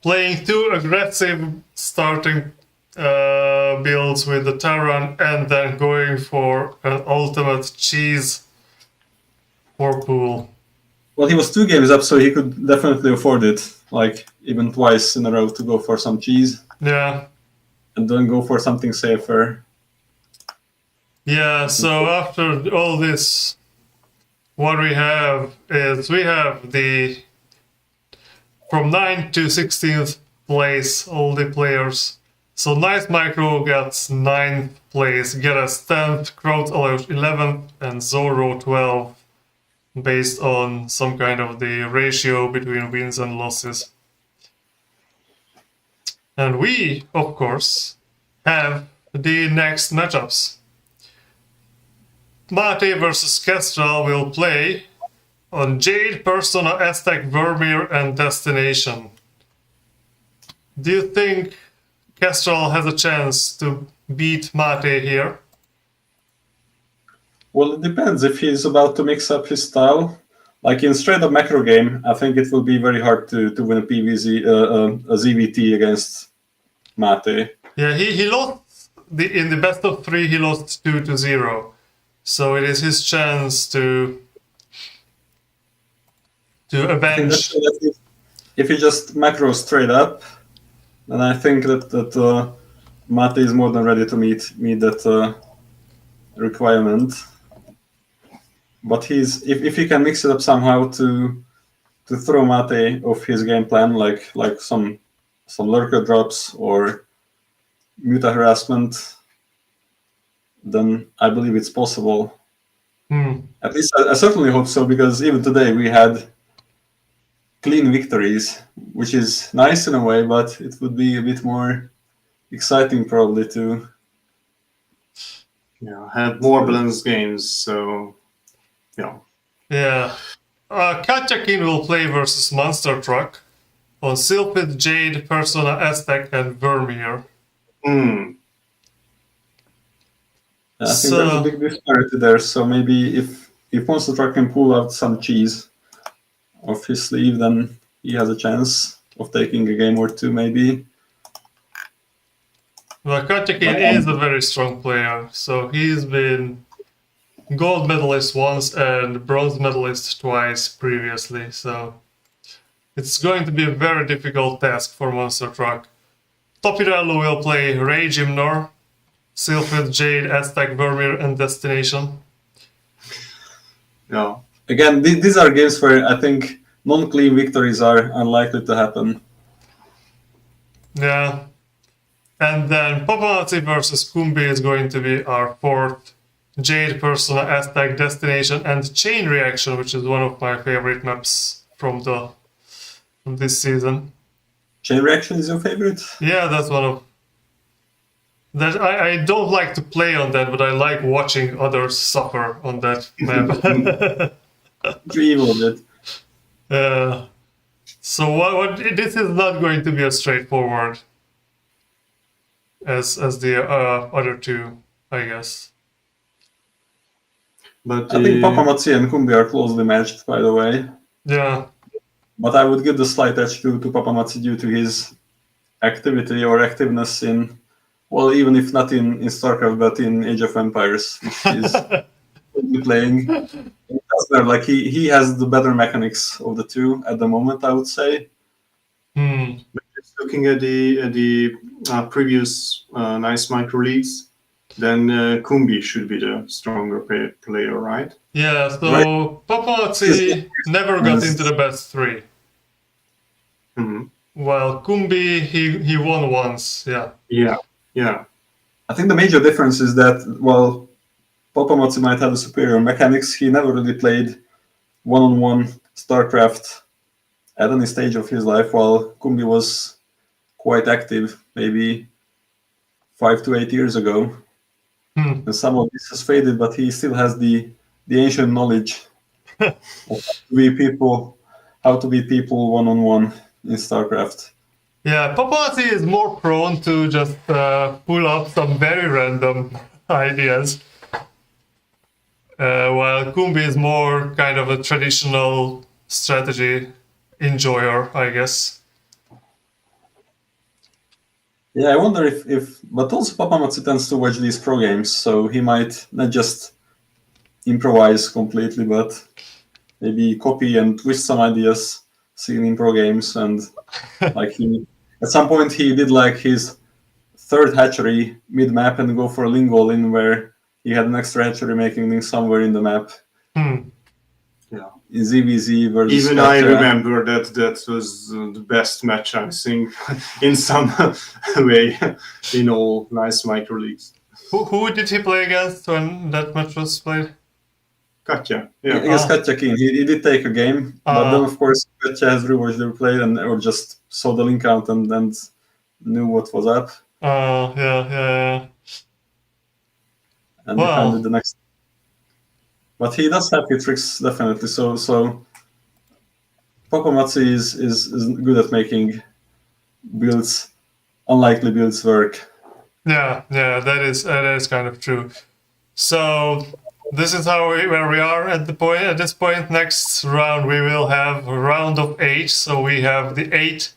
Playing 2 aggressive starting builds with the Terran and then going for an ultimate cheese for pool. Well, he was 2 games up, so he could definitely afford it. Like, even twice in a row to go for some cheese. Yeah. And then go for something safer. Yeah, so after all this, what we have is we have the from 9th to 16th place, all the players. So Night Micro gets 9th place, Geresz 10th, Crowd 11th, and Ro12, based on some kind of the ratio between wins and losses. And we, of course, have the next matchups. Mate versus Kestrel will play on Jade, Persona, Aztec, Vermeer, and Destination. Do you think Kestrel has a chance to beat Mate here? Well, it depends if he's about to mix up his style. Like in straight up macro game, I think it will be very hard to win a PVZ, a ZVT against Mate. Yeah, he lost in the best of 3. He lost 2-0, so it is his chance to I think avenge. that if he just macro straight up, then I think that Mate is more than ready to meet that requirement. But if he can mix it up somehow to throw Mate off his game plan, like some lurker drops or muta harassment, then I believe it's possible. At least I certainly hope so, because even today we had clean victories, which is nice in a way, but it would be a bit more exciting probably to Have more balanced games. So Yeah. Katyakin will play versus Monster Truck on Sylphid, Jade, Persona, Aztec, and Vermeer. I think there's a big disparity there. So maybe if Monster Truck can pull out some cheese off his sleeve, then he has a chance of taking a game or two, maybe. Well, Katyakin is a very strong player, so he's been gold medalist once and bronze medalist twice previously, so it's going to be a very difficult task for Monster Truck. Topirello will play Ray Gymnor, Sylphid, Jade, Aztec, Vermeer, and Destination. yeah. Again, these are games where I think non-clean victories are unlikely to happen. Yeah. And then Paparazzi versus Kumbi is going to be our fourth. Jade, Persona, Aztec, Destination, and Chain Reaction, which is one of my favorite maps from this season. Chain Reaction is your favorite? Yeah, that's one of that. I don't like to play on that, but I like watching others suffer on that map. Evil bit. So what? This is not going to be as straightforward as the other two, I guess. But I think Papamatsi and Kumbi are closely matched, by the way. Yeah. But I would give the slight edge to Papamatsi due to his activity or activeness in, well, even if not in StarCraft, but in Age of Empires, which he's playing. Like he has the better mechanics of the two at the moment, I would say. Just looking at the previous nice micro leagues, then Kumbi should be the stronger player, right? Yeah, so Right. Paparazzi never got into the best 3. While Kumbi, he won once, yeah. Yeah. I think the major difference is that, while Papamatsi might have the superior mechanics, he never really played one-on-one StarCraft at any stage of his life, while Kumbi was quite active, maybe 5 to 8 years ago. And some of this has faded, but he still has the ancient knowledge of how to beat people one-on-one in StarCraft. Yeah, Paparazzi is more prone to just pull up some very random ideas, while Kumbi is more kind of a traditional strategy enjoyer, I guess. Yeah, I wonder if but also Papamatsi tends to watch these pro games, so he might not just improvise completely, but maybe copy and twist some ideas seen in pro games. And like at some point he did like his third hatchery mid-map and go for a lingo in where he had an extra hatchery making things somewhere in the map. Yeah. In ZVZ versus Even I remember that was the best match, I think, in some way, in all nice micro leagues. Who did he play against when that match was played? Katya, yeah. Against Katya King. He did take a game, but then of course Katya has rewatched the replay or just saw the link out and then knew what was up. Yeah. And defended the next. But he does have his tricks, definitely. So Papamatsi is good at making builds, unlikely builds work. Yeah, that is kind of true. So this is where we are at this point. Next round we will have a round of 8. So we have the 8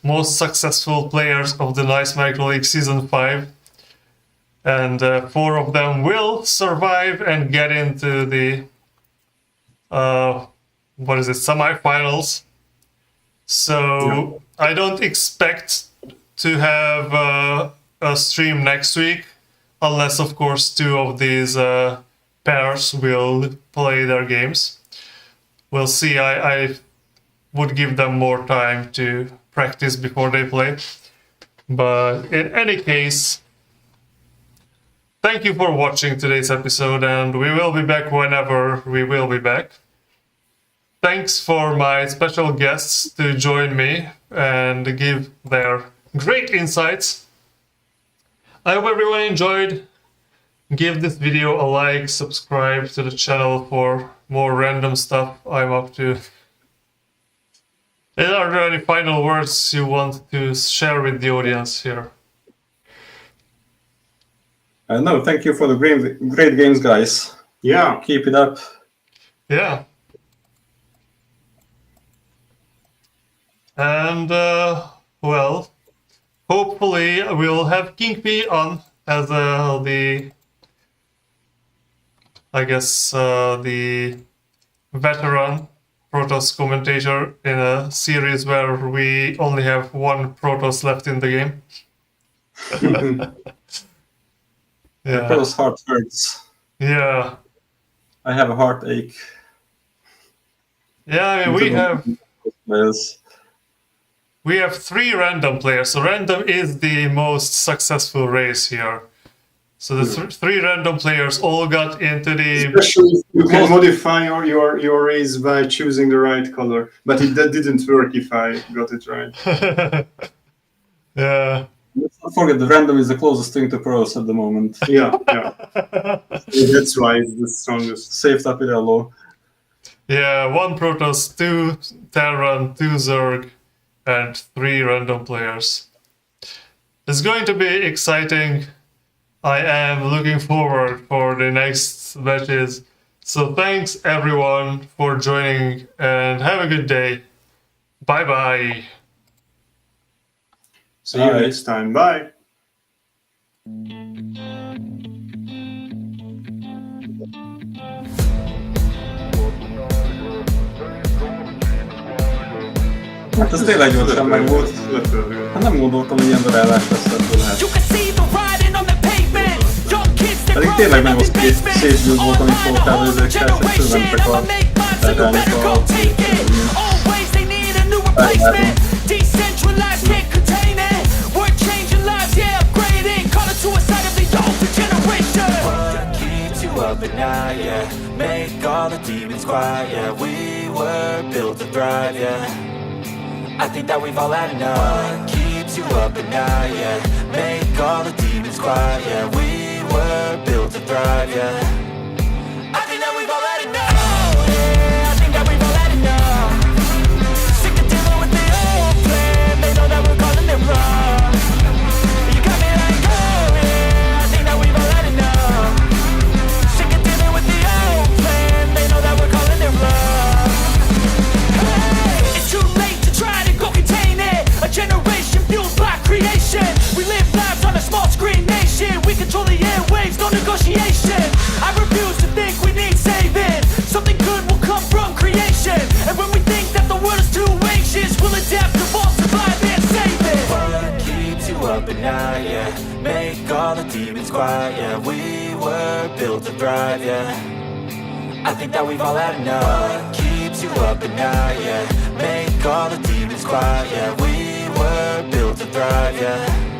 most successful players of the Nice Micro League Season 5. And 4 of them will survive and get into the semifinals. So I don't expect to have a stream next week, unless of course 2 of these pairs will play their games. We'll see. I would give them more time to practice before they play. But in any case, thank you for watching today's episode, and we will be back whenever we will be back. Thanks for my special guests to join me and give their great insights. I hope everyone enjoyed. Give this video a like, subscribe to the channel for more random stuff I'm up to. Are there any final words you want to share with the audience here? No, thank you for the great games, guys. Yeah. Keep it up. Yeah. And, well, hopefully we'll have Kumbi on as the veteran Protoss commentator in a series where we only have 1 Protoss left in the game. Yeah. Protoss heart hurts. Yeah. I have a heartache. Yeah, I mean, we have 3 random players. So random is the most successful race here. So the 3 random players all got into the... Especially if you can modify your race by choosing the right color. But that didn't work if I got it right. Yeah. Let's not forget the random is the closest thing to pros at the moment. Yeah. That's why it's the strongest. Saved up with yellow. Yeah, 1 Protoss, 2 Terran, 2 Zerg, and 3 random players. It's going to be exciting. I am looking forward for the next matches. So thanks everyone for joining and have a good day. Bye bye. See you next time. Bye. Hát ez tényleg gyorsan meg volt. Hát nem gondoltam, hogy ilyen beállás lesz ebből lehet. Pedig tényleg nem az két szétgyújt volt, amit szóltál ezekkel, csak közben csak a elrányok a... Up at night, yeah. Make all the demons quiet, yeah. We were built to thrive, yeah. I think that we've all had enough. What keeps you up at night, yeah. Make all the demons quiet, yeah. We were built to thrive, yeah. I think that we've all had enough. Oh, yeah, I think that we've all had enough. Sick of dealing with the old plan. They know that we're calling it wrong. You got me like, oh, yeah, I think that we've all had enough. A generation fueled by creation. We live lives on a small screen nation. We control the airwaves, no negotiation. I refuse to think we need saving. Something good will come from creation. And when we think that the world is too anxious, we'll adapt, evolve, survive, and save it. What keeps you up at night, yeah. Make all the demons quiet, yeah. We were built to thrive, yeah. I think that we've all had enough. What keeps you up at night, yeah. Make all the demons quiet, yeah. We were built to thrive, yeah.